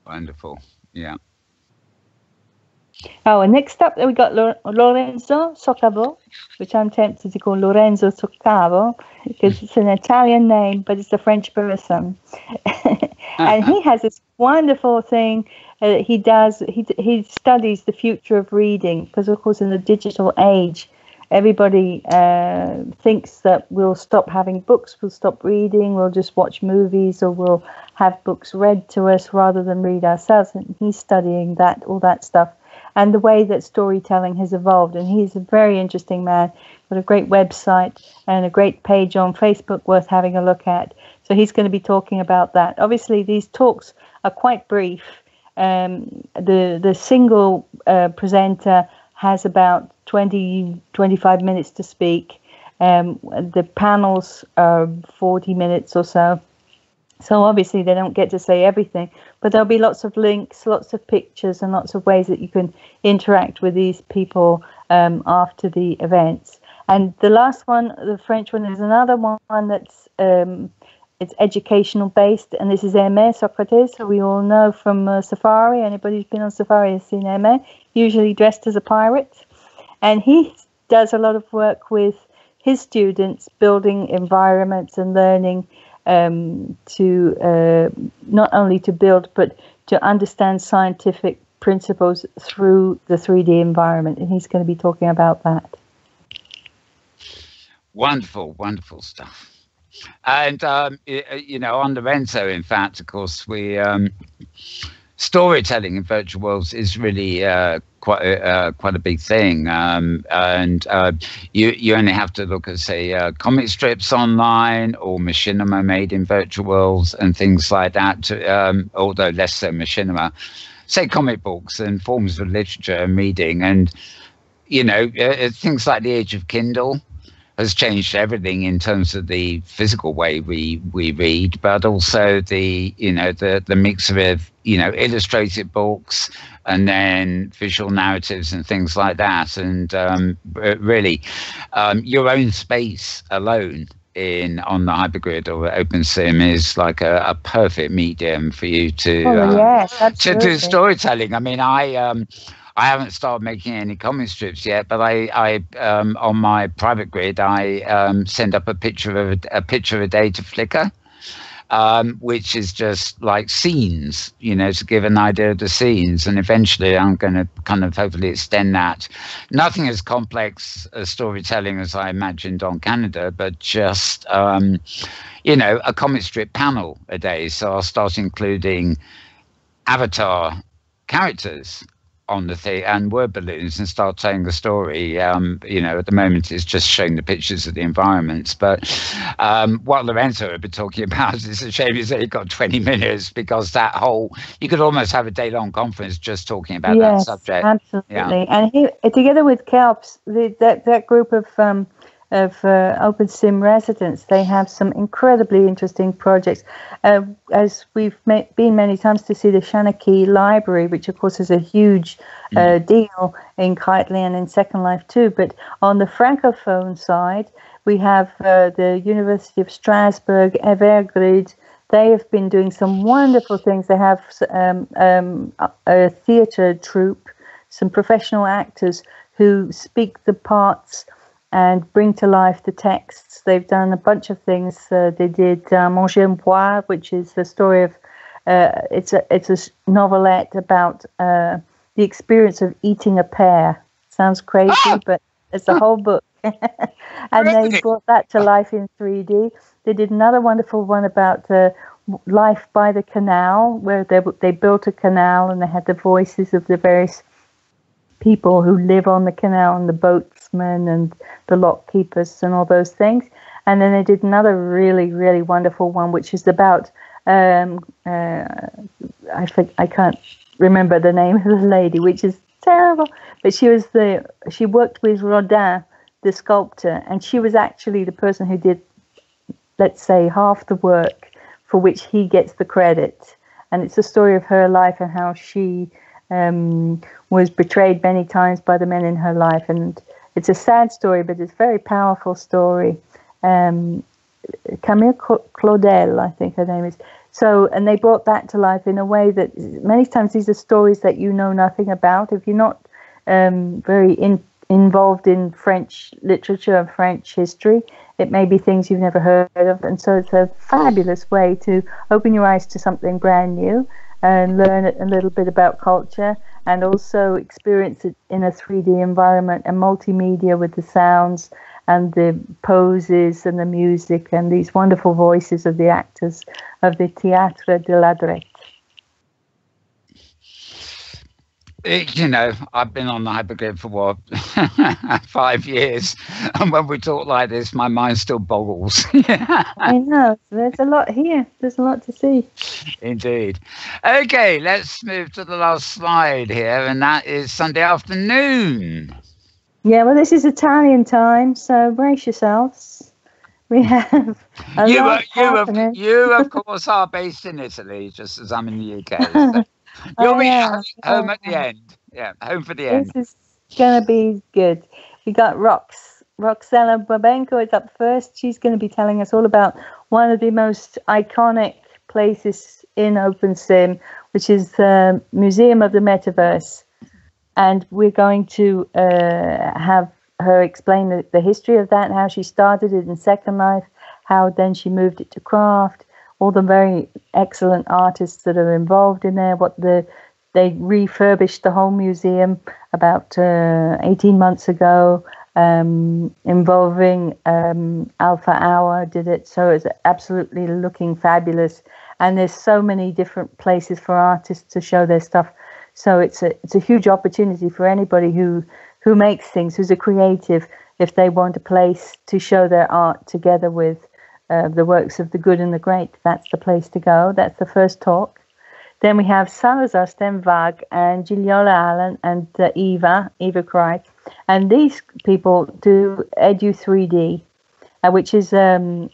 [SPEAKER 1] Wonderful. Yeah.
[SPEAKER 3] Oh, and next up we got Lorenzo Soccavo, which I'm tempted to call Lorenzo Soccavo because it's an Italian name, but it's a French person. And he has this wonderful thing that he does. He studies the future of reading because, of course, in the digital age, everybody thinks that we'll stop having books, we'll stop reading, we'll just watch movies, or we'll have books read to us rather than read ourselves. And he's studying all that stuff, and the way that storytelling has evolved. And he's a very interesting man, got a great website and a great page on Facebook worth having a look at. So he's going to be talking about that. Obviously, these talks are quite brief. The single presenter has about 25 minutes to speak. The panels are 40 minutes or so. So obviously they don't get to say everything, but there'll be lots of links, lots of pictures, and lots of ways that you can interact with these people after the events. And the last one, the French one, is another one that's it's educational based, and this is Aimé Socrates, who we all know from Safari. Anybody who's been on Safari has seen Aimé, usually dressed as a pirate. And he does a lot of work with his students, building environments and learning to not only to build, but to understand scientific principles through the 3D environment. And he's going to be talking about that.
[SPEAKER 1] Wonderful, wonderful stuff. And, on Lorenzo, in fact, of course, storytelling in virtual worlds is really quite a big thing. You only have to look at, say, comic strips online or machinima made in virtual worlds and things like that, although less so machinima. Say comic books and forms of literature and reading. And, things like the age of Kindle has changed everything in terms of the physical way we read, but also the mix of illustrated books and then visual narratives and things like that. And really, your own space alone on the hypergrid or OpenSim is like a perfect medium for you to do storytelling. I mean, I haven't started making any comic strips yet, but I on my private grid, I send up a picture of a day to Flickr, which is just like scenes, to give an idea of the scenes. And eventually I'm going to kind of hopefully extend that. Nothing as complex as storytelling as I imagined on Canada, but just, a comic strip panel a day. So I'll start including avatar characters on the thing and word balloons and start telling the story. You know, at the moment it's just showing the pictures of the environments. But what Lorenzo had been talking about is a shame he's only got 20 minutes, because that whole, you could almost have a day-long conference just talking about that
[SPEAKER 3] Yes,
[SPEAKER 1] subject.
[SPEAKER 3] absolutely.
[SPEAKER 1] Yeah.
[SPEAKER 3] And he, together with Kelps, that group of Open Sim residents, they have some incredibly interesting projects. As we've been many times to see the Shanachie Library, which of course is a huge deal in Kitely and in Second Life too. But on the Francophone side, we have the University of Strasbourg, Evergrande. They have been doing some wonderful things. They have a theatre troupe, some professional actors who speak the parts and bring to life the texts. They've done a bunch of things. They did Manger un poire, which is the story of, it's a novelette about the experience of eating a pear. Sounds crazy, but it's a whole book. And they brought that to life in 3D. They did another wonderful one about life by the canal, where they built a canal and they had the voices of the various people who live on the canal, and the boatsmen and the lock keepers and all those things. And then they did another really, really wonderful one, which is about I can't remember the name of the lady, which is terrible, but she worked with Rodin, the sculptor, and she was actually the person who did, let's say, half the work for which he gets the credit. And it's a story of her life and how she was betrayed many times by the men in her life. And it's a sad story, but it's a very powerful story. Camille Claudel, I think her name is. So, and they brought that to life in a way that many times these are stories that you know nothing about. If you're not very involved in French literature and French history, it may be things you've never heard of. And so it's a fabulous way to open your eyes to something brand new and learn a little bit about culture, and also experience it in a 3D environment and multimedia with the sounds and the poses and the music and these wonderful voices of the actors of the Théâtre de la Drette.
[SPEAKER 1] You know, I've been on the hypergrid for what, 5 years, and when we talk like this, my mind still boggles.
[SPEAKER 3] I know, there's a lot here. There's a lot to see.
[SPEAKER 1] Indeed. Okay, let's move to the last slide here, and that is Sunday afternoon.
[SPEAKER 3] Yeah, well, this is Italian time, so brace yourselves. We have
[SPEAKER 1] you of course are based in Italy, just as I'm in the UK. So. You'll be home at the end. Yeah, home for the end.
[SPEAKER 3] This is going to be good. We got Roxella Babenko is up first. She's going to be telling us all about one of the most iconic places in OpenSim, which is the Museum of the Metaverse. And we're going to have her explain the history of that, how she started it in Second Life, how then she moved it to Craft, all the very excellent artists that are involved in there, they refurbished the whole museum about 18 months ago, involving Alpha Hour did it, so it's absolutely looking fabulous. And there's so many different places for artists to show their stuff, so it's a huge opportunity for anybody who makes things, who's a creative, if they want a place to show their art together with the works of the good and the great. That's the place to go. That's the first talk. Then we have Salazar Stenvag and Giliola Allen and Eva Cry. And these people do Edu3D, which is an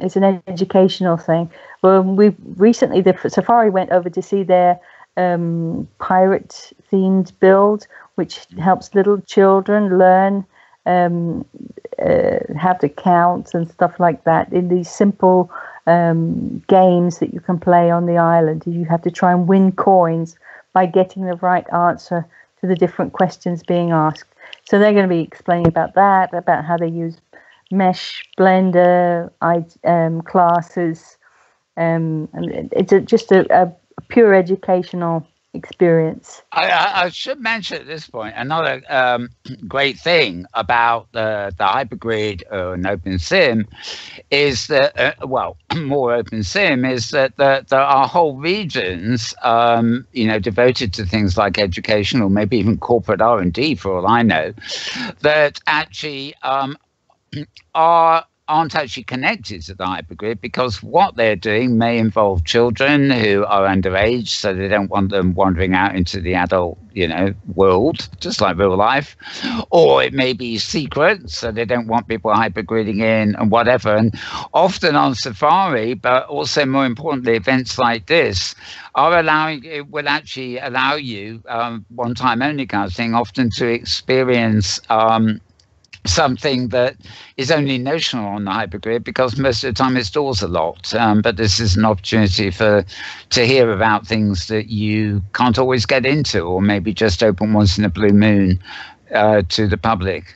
[SPEAKER 3] educational thing. Well, we recently, the Safari went over to see their pirate-themed build, which helps little children learn how to count and stuff like that in these simple games that you can play on the island. You have to try and win coins by getting the right answer to the different questions being asked. So they're going to be explaining about that, about how they use Mesh, Blender, classes. And it's just a pure educational experience.
[SPEAKER 1] I should mention at this point another great thing about the hypergrid or an open sim is that, well, more open sim is that there are whole regions, devoted to things like education or maybe even corporate R&D, for all I know, that actually aren't actually connected to the hypergrid, because what they're doing may involve children who are underage, so they don't want them wandering out into the adult, world, just like real life. Or it may be secret, so they don't want people hypergridding in and whatever. And often on Safari, but also more importantly, events like this will actually allow you, one time only kind of thing, often to experience something that is only notional on the hypergrid, because most of the time its doors are locked. But this is an opportunity to hear about things that you can't always get into, or maybe just open once in a blue moon to the public.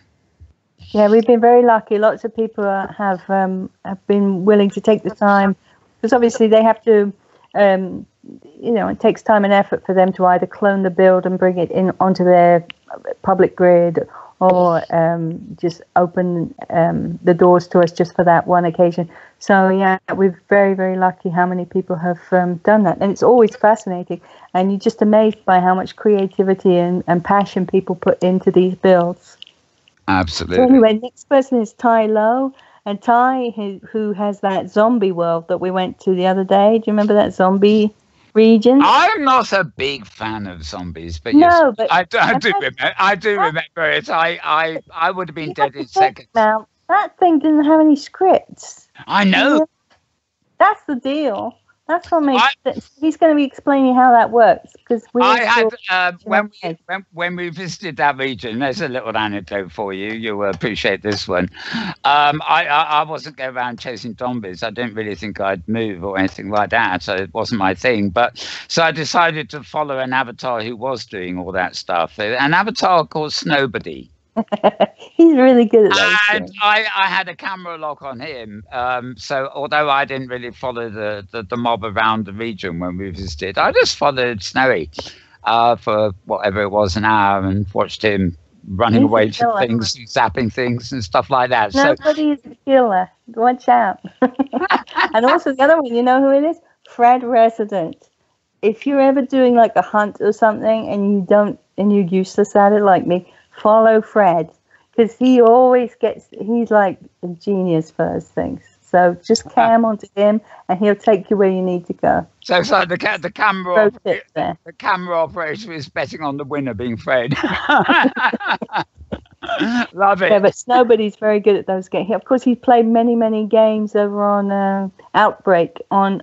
[SPEAKER 3] Yeah, we've been very lucky. Lots of people have been willing to take the time, because obviously they have to, it takes time and effort for them to either clone the build and bring it in onto their public grid, or just open the doors to us just for that one occasion. So yeah, we're very, very lucky how many people have done that. And it's always fascinating. And you're just amazed by how much creativity and passion people put into these builds.
[SPEAKER 1] Absolutely.
[SPEAKER 3] So anyway, next person is Ty Lowe. And Ty, who has that zombie world that we went to the other day. Do you remember that zombie region?
[SPEAKER 1] I'm not a big fan of zombies, but
[SPEAKER 3] no,
[SPEAKER 1] yes,
[SPEAKER 3] but
[SPEAKER 1] I do remember. I do remember it. I would have been dead in seconds.
[SPEAKER 3] Now, that thing didn't have any scripts.
[SPEAKER 1] I know.
[SPEAKER 3] Yeah. That's the deal. That's what makes sense. He's going to be explaining how that works, because
[SPEAKER 1] when we visited that region. There's a little anecdote for you. You'll appreciate this one. I wasn't going around chasing zombies. I didn't really think I'd move or anything like that. So it wasn't my thing. So I decided to follow an avatar who was doing all that stuff. An avatar called Snowbody.
[SPEAKER 3] He's really good at that.
[SPEAKER 1] And I had a camera lock on him. So although I didn't really follow the mob around the region when we visited, I just followed Snowy for whatever it was, an hour, and watched him running away from things and zapping things and stuff like that.
[SPEAKER 3] Nobody is a killer. Watch out. And also the other one, you know who it is? Fred Resident. If you're ever doing like a hunt or something and you're useless at it like me, follow Fred, because he's like a genius for those things. So just cam onto him and he'll take you where you need to go.
[SPEAKER 1] So it's like the camera the camera operator is betting on the winner being Fred. Love it.
[SPEAKER 3] Yeah, but Snowbody's very good at those games. Of course, he's played many games over on Outbreak on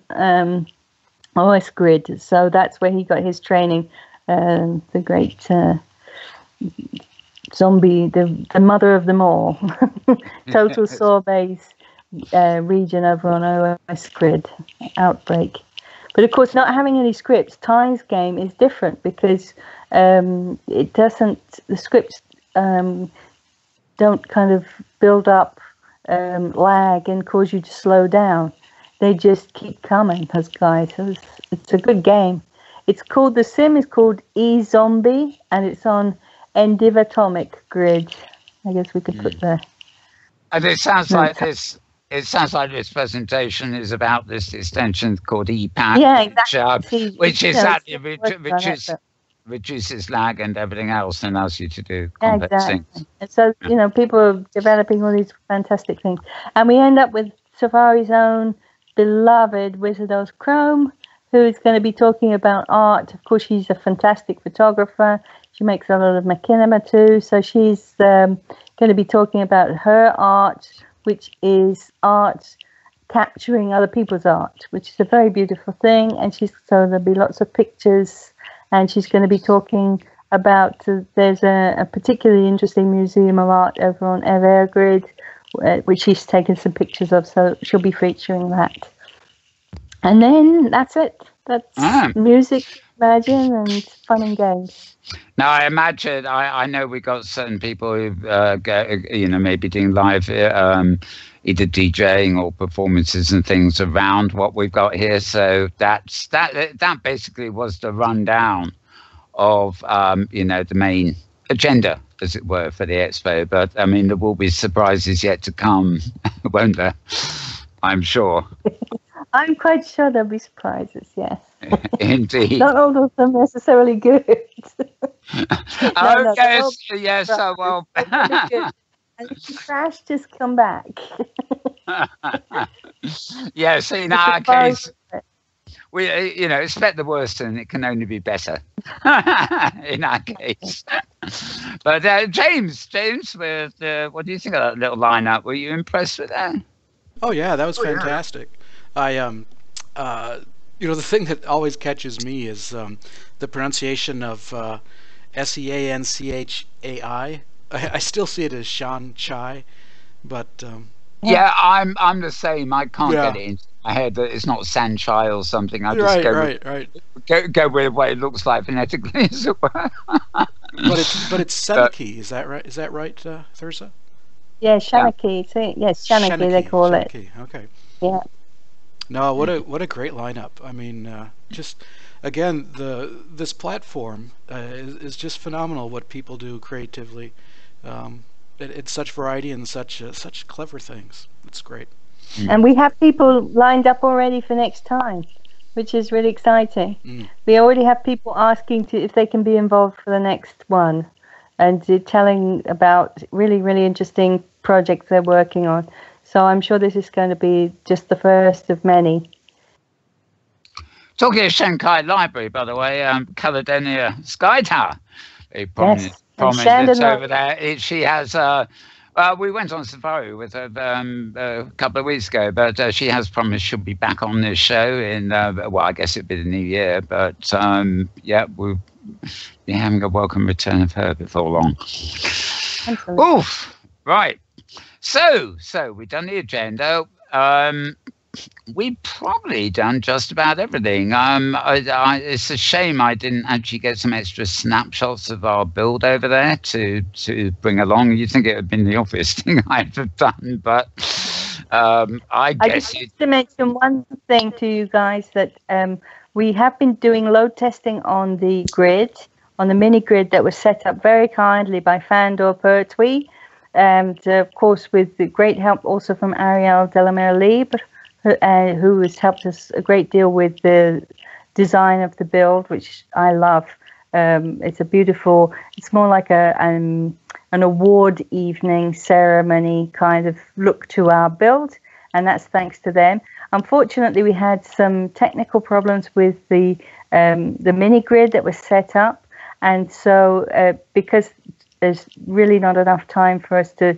[SPEAKER 3] OS Grid. So that's where he got his training. The great zombie, the mother of them all. Total Sorbet's region over on OS Grid, Outbreak. But of course, not having any scripts, Ty's game is different, because the scripts don't kind of build up lag and cause you to slow down. They just keep coming, those guys. So it's a good game. The sim is called E-Zombie, and it's on Endivatomic Grid. I guess we could put there.
[SPEAKER 1] And it sounds like this. It sounds like this presentation is about this extension called EPAT,
[SPEAKER 3] yeah, exactly.
[SPEAKER 1] which reduces lag and everything else, and allows you to do complex things.
[SPEAKER 3] And so people are developing all these fantastic things, and we end up with Safari's own beloved Wizardos Chrome, who's going to be talking about art. Of course, she's a fantastic photographer. She makes a lot of machinima too. So she's going to be talking about her art, which is art capturing other people's art, which is a very beautiful thing. And so there'll be lots of pictures. And she's going to be talking about, there's a particularly interesting museum of art over on Evergrid, which she's taken some pictures of. So she'll be featuring that. And then that's it. That's music, imagine, and fun and games.
[SPEAKER 1] Now, I imagine, I know we got certain people who maybe doing live either DJing or performances and things around what we've got here. So that basically was the rundown you know, the main agenda, as it were, for the expo. But I mean, there will be surprises yet to come, won't there? I'm sure.
[SPEAKER 3] I'm quite sure there'll be surprises, yes.
[SPEAKER 1] Indeed.
[SPEAKER 3] Not all of them necessarily good.
[SPEAKER 1] Oh,
[SPEAKER 3] they're all
[SPEAKER 1] yes, so well.
[SPEAKER 3] They're really good. And if you crash, just come back.
[SPEAKER 1] Yes, in
[SPEAKER 3] The
[SPEAKER 1] our
[SPEAKER 3] surprise
[SPEAKER 1] case,
[SPEAKER 3] of it.
[SPEAKER 1] we, you know, expect the worst and it can only be better in our case. But James, with what do you think of that little lineup? Were you impressed with that?
[SPEAKER 2] Oh yeah, that was fantastic. I you know, the thing that always catches me is the pronunciation of Seanchai. I still see it as Shan Chai, but
[SPEAKER 1] Yeah, I'm the same. I can't
[SPEAKER 2] Yeah.
[SPEAKER 1] get it into my head that it's not Sanchai or something. I just
[SPEAKER 2] right,
[SPEAKER 1] go
[SPEAKER 2] right.
[SPEAKER 1] go with what it looks like phonetically, as it were.
[SPEAKER 2] But it's Seneki, is that right? Is that right, Thirza?
[SPEAKER 3] Yeah, Shanaki. Yes, Shanaki they call it.
[SPEAKER 2] Shanaki, okay.
[SPEAKER 3] Yeah.
[SPEAKER 2] No, what a great lineup. I mean, just again, this platform is just phenomenal. What people do creatively, it's such variety and such clever things. It's great.
[SPEAKER 3] And we have people lined up already for next time, which is really exciting. We already have people asking if they can be involved for the next one, and telling about really, really interesting projects they're working on. So I'm sure this is going to be just the first of many.
[SPEAKER 1] Talking of Shanghai Library, by the way, Caledonia Sky Tower, a prominent that's over there. She has. We went on safari with her a couple of weeks ago, but she has promised she'll be back on this show in. Well, I guess it'll be the new year, but yeah, we'll be having a welcome return of her before long.
[SPEAKER 3] Absolutely.
[SPEAKER 1] Oof! Right. So we've done the agenda. We've probably done just about everything. It's a shame I didn't actually get some extra snapshots of our build over there to bring along. You'd think it would have been the obvious thing I'd have done, but I guess
[SPEAKER 3] just want to mention one thing to you guys, that we have been doing load testing on the grid, on the mini grid that was set up very kindly by Fandor Pertwee, and of course with the great help also from Ariel Delamere Libre, who has helped us a great deal with the design of the build, which I love. It's a beautiful, it's more like an award evening ceremony kind of look to our build, and that's thanks to them. Unfortunately, we had some technical problems with the mini grid that was set up, and so because there's really not enough time for us to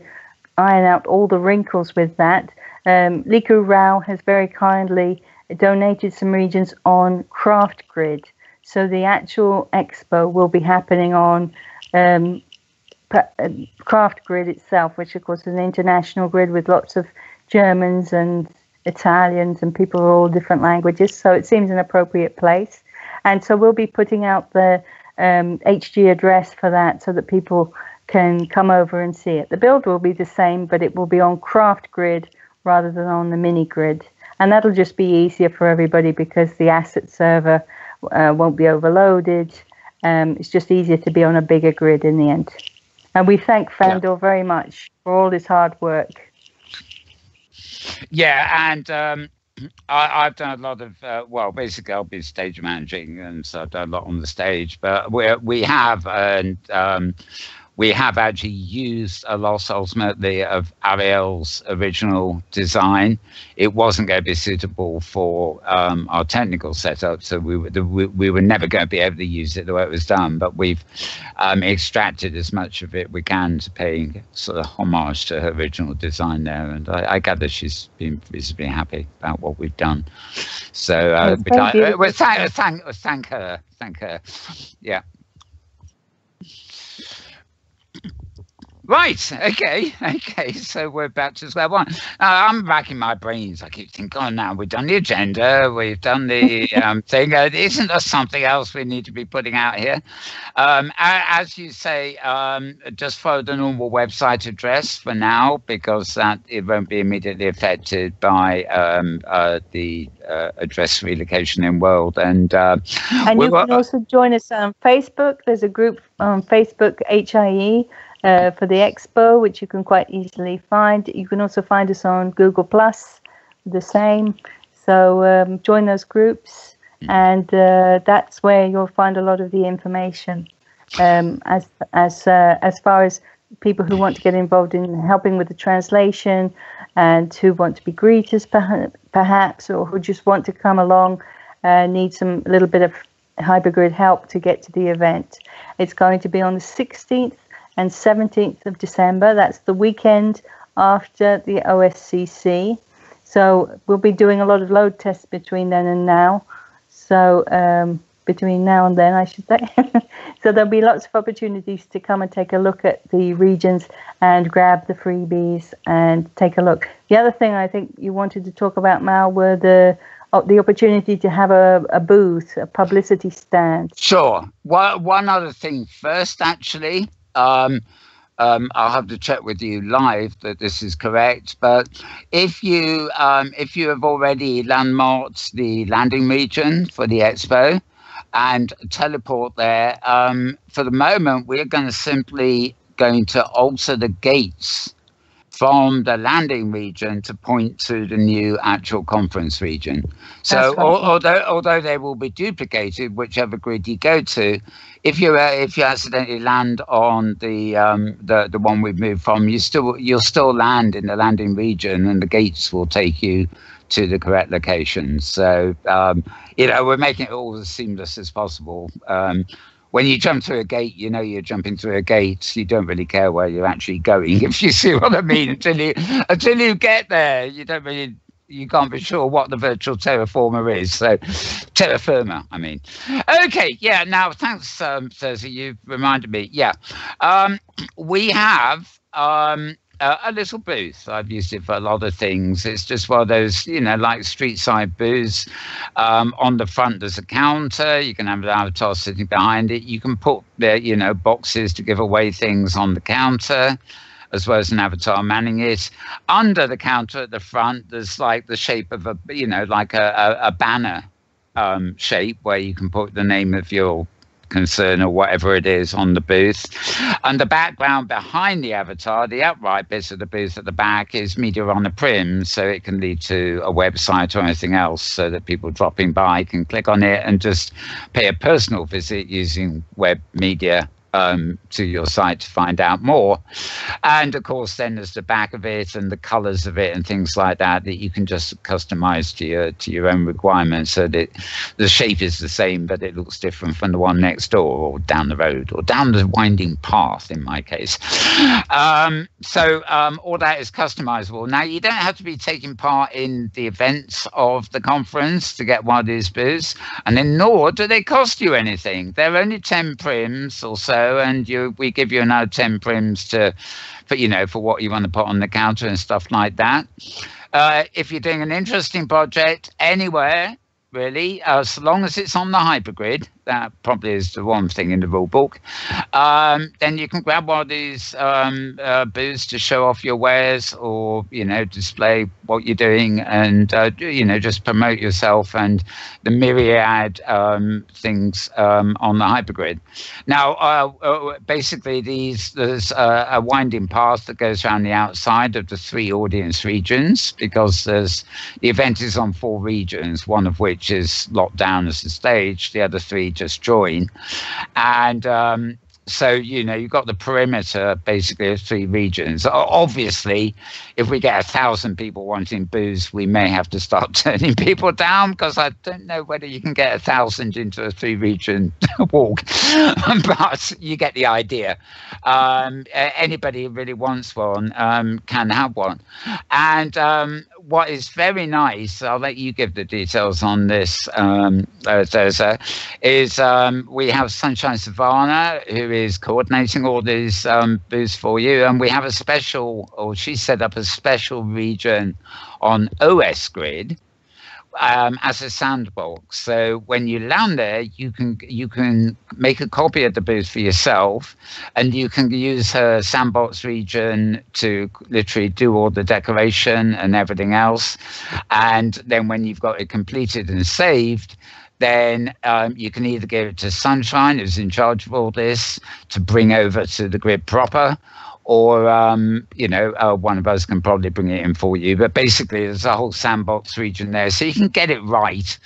[SPEAKER 3] iron out all the wrinkles with that, Liku Rao has very kindly donated some regions on Craft Grid. So the actual expo will be happening on Craft Grid itself, which of course is an international grid with lots of Germans and Italians and people of all different languages. So it seems an appropriate place. And so we'll be putting out the HG address for that so that people can come over and see it. The build will be the same, but it will be on Craft Grid rather than on the mini grid. And that'll just be easier for everybody because the asset server won't be overloaded. It's just easier to be on a bigger grid in the end. And we thank Fandor very much for all his hard work.
[SPEAKER 1] Yeah, and I've done a lot of, well, basically I'll be stage managing, and so I've done a lot on the stage, but we have actually used a lot ultimately of Ariel's original design. It wasn't going to be suitable for our technical setup, so we were never going to be able to use it the way it was done, but we've extracted as much of it we can to pay sort of homage to her original design there, and I gather she's been reasonably happy about what we've done. So we'll thank her. Yeah. Right. Okay. So we're back to square one. I'm racking my brains. I keep thinking, oh, now we've done the agenda, we've done the thing. Isn't there something else we need to be putting out here? As you say, just follow the normal website address for now, because that it won't be immediately affected by the address relocation in World. And
[SPEAKER 3] you can also join us on Facebook. There's a group on Facebook, HIE. For the expo, which you can quite easily find. You can also find us on Google Plus, the same. So join those groups, and that's where you'll find a lot of the information. As far as people who want to get involved in helping with the translation, and who want to be greeters, perhaps, or who just want to come along, need a little bit of hypergrid help to get to the event. It's going to be on the 16th. And 17th of December, that's the weekend after the OSCC. So we'll be doing a lot of load tests between then and now. So between now and then, I should say. So there'll be lots of opportunities to come and take a look at the regions and grab the freebies and take a look. The other thing I think you wanted to talk about, Mal, were the opportunity to have a booth, a publicity stand.
[SPEAKER 1] Sure. One other thing first, actually. I'll have to check with you live that this is correct. But if you have already landmarked the landing region for the expo and teleport there, for the moment we're simply going to alter the gates from the landing region to point to the new actual conference region. So although they will be duplicated, whichever grid you go to, if you accidentally land on the one we've moved from, you'll still land in the landing region, and the gates will take you to the correct location. So we're making it all as seamless as possible. When you jump through a gate, you're jumping through a gate. You don't really care where you're actually going, if you see what I mean. Until you get there, you can't be sure what the virtual terraformer is. So, terra-firma, I mean. Okay, yeah. Now, thanks, Thirza. You've reminded me. Yeah, we have a little booth. I've used it for a lot of things. It's just one of those, like street side booths. On the front, there's a counter. You can have an avatar sitting behind it. You can put boxes to give away things on the counter, as well as an avatar manning it. Under the counter at the front, there's like the shape of a banner shape where you can put the name of your concern or whatever it is on the booth. And the background behind the avatar, the upright bits of the booth at the back, is media on a prim, so it can lead to a website or anything else, so that people dropping by can click on it and just pay a personal visit using web media to your site to find out more. And of course, then there's the back of it and the colors of it and things like that you can just customize to your own requirements, so that the shape is the same, but it looks different from the one next door or down the road or down the winding path in my case. So all that is customizable. Now, you don't have to be taking part in the events of the conference to get one of these booths, and then nor do they cost you anything. They're only 10 prims or so, and we give you another 10 prims for what you want to put on the counter and stuff like that. If you're doing an interesting project anywhere, really, so long as it's on the hypergrid, that probably is the one thing in the rule book, then you can grab one of these booths to show off your wares, or display what you're doing, and just promote yourself and the myriad things on the hypergrid. Now, basically, there's a winding path that goes around the outside of the 3 audience regions, because the event is on 4 regions, one of which is locked down as the stage, the other 3 just join. And so, you've got the perimeter basically of 3 regions. Obviously, if we get 1,000 people wanting booths, we may have to start turning people down, because I don't know whether you can get 1,000 into a 3-region walk, but you get the idea. Anybody who really wants one can have one. And what is very nice, I'll let you give the details on this, Thirza, is we have Sunshine Savannah, who is coordinating all these booths for you. And we have a special, or she set up a special region on OS Grid as a sandbox. So when you land there, you can make a copy of the booth for yourself, and you can use her sandbox region to literally do all the decoration and everything else. And then when you've got it completed and saved, then you can either give it to Sunshine, who's in charge of all this, to bring over to the grid proper, or one of us can probably bring it in for you. But basically, there's a whole sandbox region there, so you can get it right,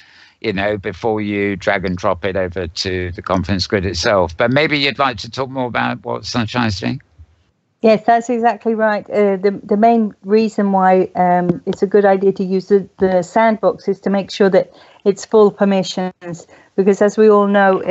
[SPEAKER 1] before you drag and drop it over to the conference grid itself. But maybe you'd like to talk more about what Sunshine's doing?
[SPEAKER 3] Yes, that's exactly right. The main reason why it's a good idea to use the sandbox is to make sure that it's full permissions, because as we all know,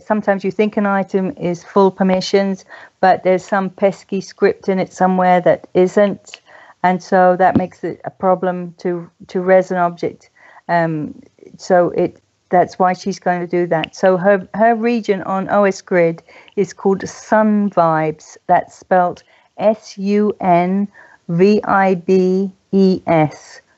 [SPEAKER 3] sometimes you think an item is full permissions, but there's some pesky script in it somewhere that isn't, and so that makes it a problem to res an object. That's why she's going to do that. So her region on OS Grid is called Sun Vibes. That's spelled SUNVIBES,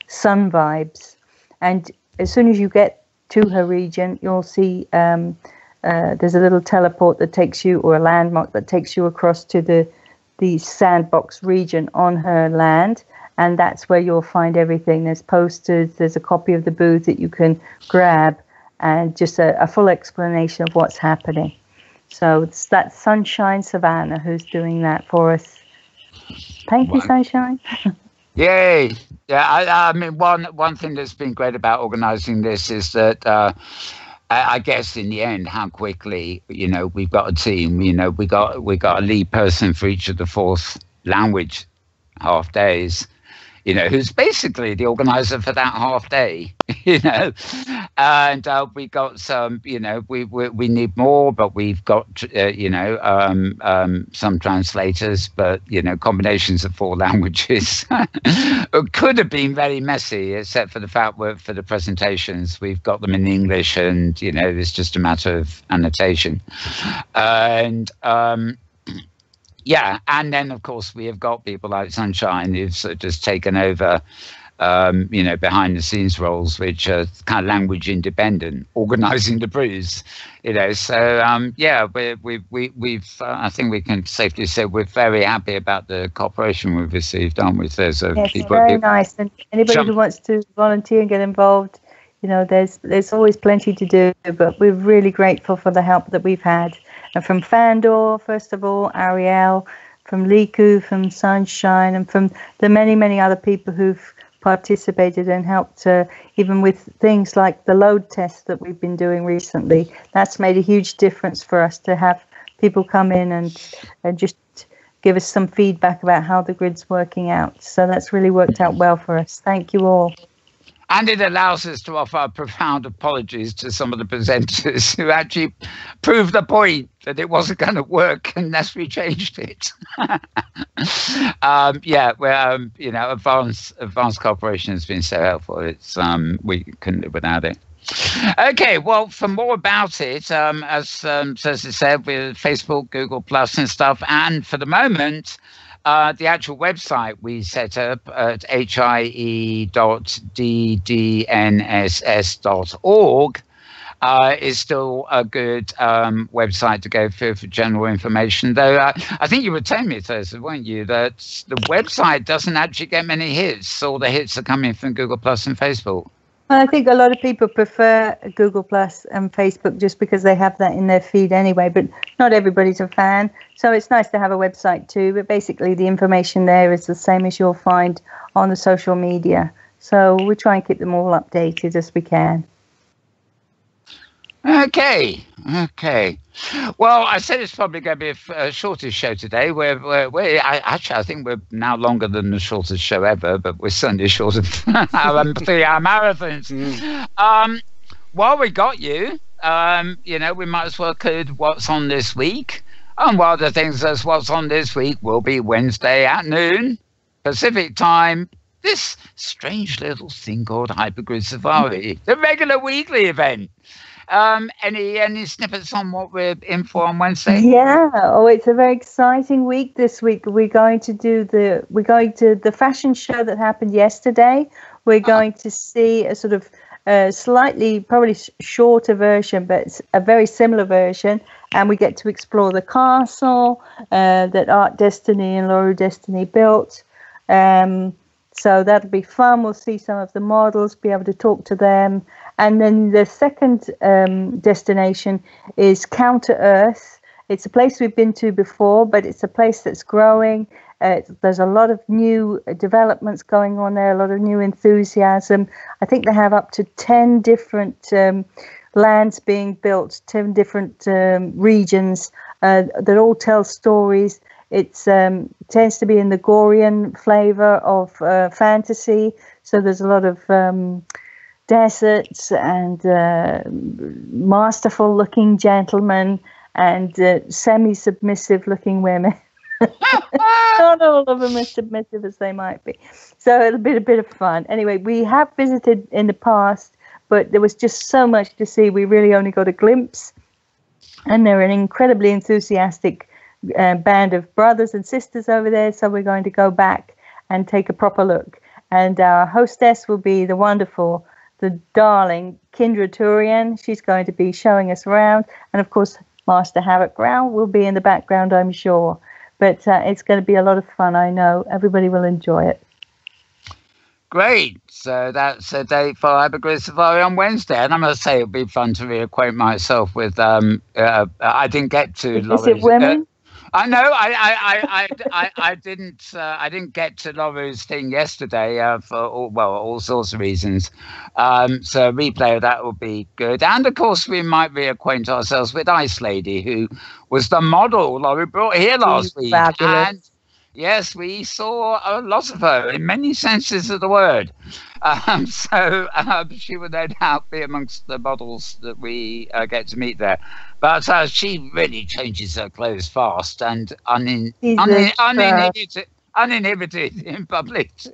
[SPEAKER 3] Sun Vibes. And as soon as you get to her region, you'll see there's a little teleport that takes you, or a landmark that takes you across to the sandbox region on her land. And that's where you'll find everything. There's posters, there's a copy of the booth that you can grab, and just a full explanation of what's happening. So that's Sunshine Savannah who's doing that for us. Thank you, Sunshine.
[SPEAKER 1] Yay! Yeah, I mean, one thing that's been great about organising this is that I guess in the end, how quickly we've got a team. We got a lead person for each of the fourth language half days. Who's basically the organizer for that half day, and we got some, we need more, but we've got, some translators, but, combinations of four languages. It could have been very messy, except for the fact that for the presentations, we've got them in English, and, it's just a matter of annotation. And, yeah, and then, of course, we have got people like Sunshine who've sort of just taken over, behind-the-scenes roles, which are kind of language independent, organising the brews, So, yeah, we've I think we can safely say we're very happy about the cooperation we've received, aren't we? Yes,
[SPEAKER 3] very nice. And anybody who wants to volunteer and get involved, there's always plenty to do, but we're really grateful for the help that we've had. And from Fandor, first of all, Ariel, from Liku, from Sunshine, and from the many, many other people who've participated and helped, even with things like the load test that we've been doing recently. That's made a huge difference for us to have people come in and just give us some feedback about how the grid's working out. So that's really worked out well for us. Thank you all.
[SPEAKER 1] And it allows us to offer profound apologies to some of the presenters who actually proved the point that it wasn't going to work unless we changed it. Advanced cooperation has been so helpful. It's we couldn't live without it. Okay, well, for more about it, as Thirza said, with Facebook, Google Plus and stuff, and for the moment, the actual website we set up at hie.ddnss.org is still a good website to go for general information. Though I think you were telling me, Thirza, weren't you, that the website doesn't actually get many hits. All the hits are coming from Google Plus and Facebook.
[SPEAKER 3] Well, I think a lot of people prefer Google Plus and Facebook just because they have that in their feed anyway, but not everybody's a fan. So it's nice to have a website too, but basically the information there is the same as you'll find on the social media. So we try and keep them all updated as we can.
[SPEAKER 1] Okay. Well, I said it's probably going to be a shortest show today. I think we're now longer than the shortest show ever, but we're certainly short of our 3-hour marathons. While we got you, we might as well include what's on this week. And one of the things that's what's on this week will be Wednesday at noon, Pacific time, this strange little thing called Hypergrid Safari, the regular weekly event. Any snippets on what we're in for on Wednesday?
[SPEAKER 3] Yeah. Oh, it's a very exciting week this week. We're going to the fashion show that happened yesterday. We're going to see a sort of slightly, probably shorter version, but it's a very similar version. And we get to explore the castle that Art Destiny and Laura Destiny built. So that'll be fun. We'll see some of the models, be able to talk to them. And then the second destination is Counter Earth. It's a place we've been to before, but it's a place that's growing. There's a lot of new developments going on there, a lot of new enthusiasm. I think they have up to 10 different lands being built, 10 different regions that all tell stories. It tends to be in the Gorian flavor of fantasy. So there's a lot of deserts and masterful looking gentlemen and semi-submissive looking women. Not all of them as submissive as they might be. So it'll be a bit of fun. Anyway, we have visited in the past, but there was just so much to see. We really only got a glimpse. And they're an incredibly enthusiastic band of brothers and sisters over there. So we're going to go back and take a proper look. And our hostess will be the wonderful, the darling Kindra Turian. She's going to be showing us around. And of course, Master Havoc Grau will be in the background, I'm sure. But it's going to be a lot of fun, I know. Everybody will enjoy it.
[SPEAKER 1] Great. So that's a date for Hypergrid Safari on Wednesday. And I must say, it'll be fun to reacquaint myself with... I didn't get to...
[SPEAKER 3] Is it women?
[SPEAKER 1] I know. I didn't get to Laura's thing yesterday for all sorts of reasons. So a replay of that will be good. And of course, we might reacquaint ourselves with Ice Lady, who was the model Laura brought here last week.
[SPEAKER 3] Fabulous.
[SPEAKER 1] And yes, we saw a lot of her in many senses of the word. So she will no doubt be amongst the models that we get to meet there. But she really changes her clothes fast and uninhibited in public too.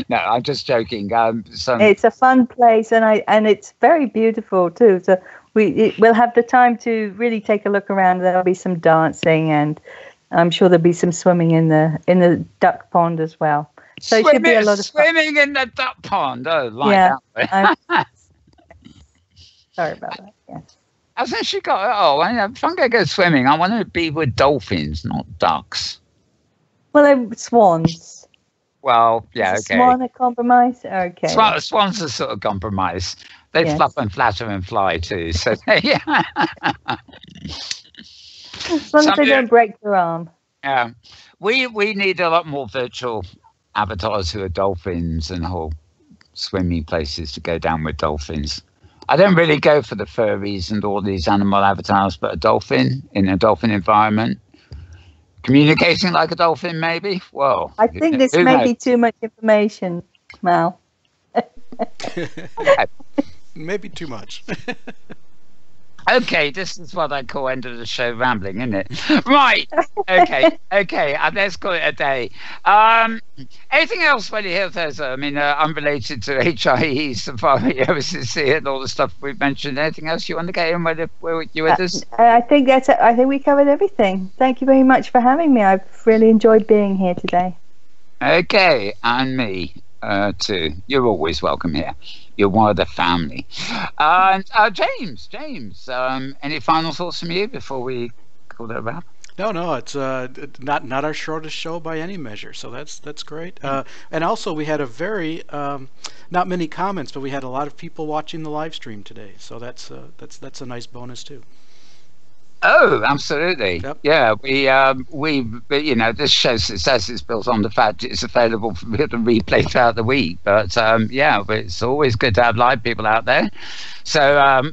[SPEAKER 1] No, I'm just joking.
[SPEAKER 3] It's a fun place, and it's very beautiful too. So we'll have the time to really take a look around. There'll be some dancing, and I'm sure there'll be some swimming in the duck pond as well. So it should be a lot of fun.
[SPEAKER 1] Swimming in the duck pond. Oh, that way.
[SPEAKER 3] Sorry about that. Yes.
[SPEAKER 1] Hasn't she got? Oh, if I'm going to go swimming, I want to be with dolphins, not ducks.
[SPEAKER 3] Well, they're swans.
[SPEAKER 1] Well, yeah, okay.
[SPEAKER 3] Swan a compromise? Okay.
[SPEAKER 1] Swans are sort of compromise. They fluff and flatter and fly too. So yeah.
[SPEAKER 3] As long as they don't break their arm.
[SPEAKER 1] Yeah, we need a lot more virtual avatars who are dolphins and whole swimming places to go down with dolphins. I don't really go for the furries and all these animal avatars, but a dolphin in a dolphin environment, communicating like a dolphin, maybe. Well,
[SPEAKER 3] I think this may be too much information, Mal.
[SPEAKER 2] Maybe too much.
[SPEAKER 1] Okay, this is what I call end of the show rambling, isn't it? Right. Okay. Let's call it a day. Anything else when you hear Thirza? I mean, unrelated to HIE, Safari, OCC, and all the stuff we've mentioned. Anything else you want to get in with you with us? I think
[SPEAKER 3] we covered everything. Thank you very much for having me. I've really enjoyed being here today.
[SPEAKER 1] Okay, and me too. You're always welcome here. You're one of the family. And James, any final thoughts from you before we call it a wrap?
[SPEAKER 2] No, it's not our shortest show by any measure, so that's great. And also, we had a very not many comments, but we had a lot of people watching the live stream today, so that's a nice bonus too.
[SPEAKER 1] Oh, absolutely.
[SPEAKER 2] Yep.
[SPEAKER 1] Yeah, we this show's success is built on the fact it's available for people to replay throughout the week. But but it's always good to have live people out there. So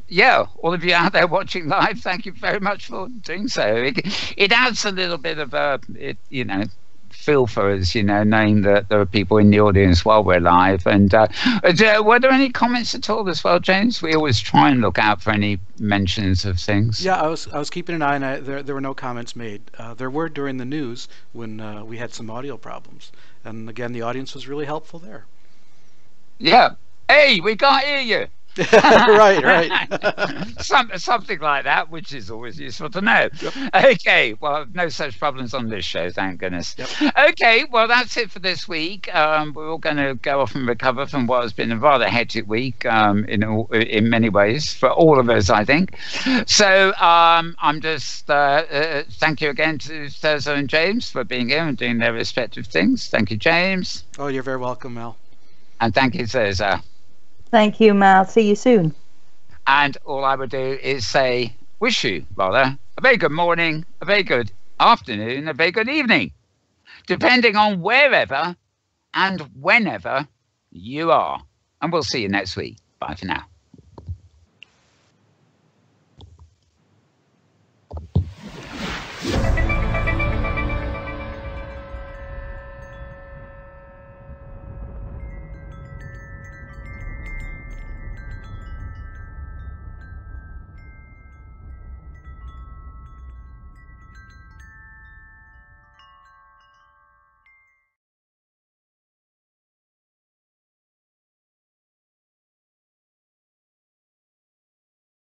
[SPEAKER 1] all of you out there watching live, thank you very much for doing so. It adds a little bit of feel for us, you know, knowing that there are people in the audience while we're live. And were there any comments at all as well, James? We always try and look out for any mentions of things.
[SPEAKER 2] Yeah, I was keeping an eye, and there were no comments made. There were during the news when we had some audio problems, and again, the audience was really helpful there.
[SPEAKER 1] Yeah. Hey, we can't hear you.
[SPEAKER 2] right.
[SPEAKER 1] Something like that, which is always useful to know.
[SPEAKER 2] Yep.
[SPEAKER 1] Okay, well, no such problems on this show, thank goodness.
[SPEAKER 2] Yep.
[SPEAKER 1] Okay, well, that's it for this week. We're all going to go off and recover from what has been a rather hectic week in many ways for all of us, I think. So I'm just thank you again to Thirza and James for being here and doing their respective things. Thank you, James.
[SPEAKER 2] Oh, you're very welcome, Mel.
[SPEAKER 1] And thank you, Thirza.
[SPEAKER 3] Thank you, Mal. See you soon.
[SPEAKER 1] And all I would do is say, wish you, rather, a very good morning, a very good afternoon, a very good evening, depending on wherever and whenever you are. And we'll see you next week. Bye for now.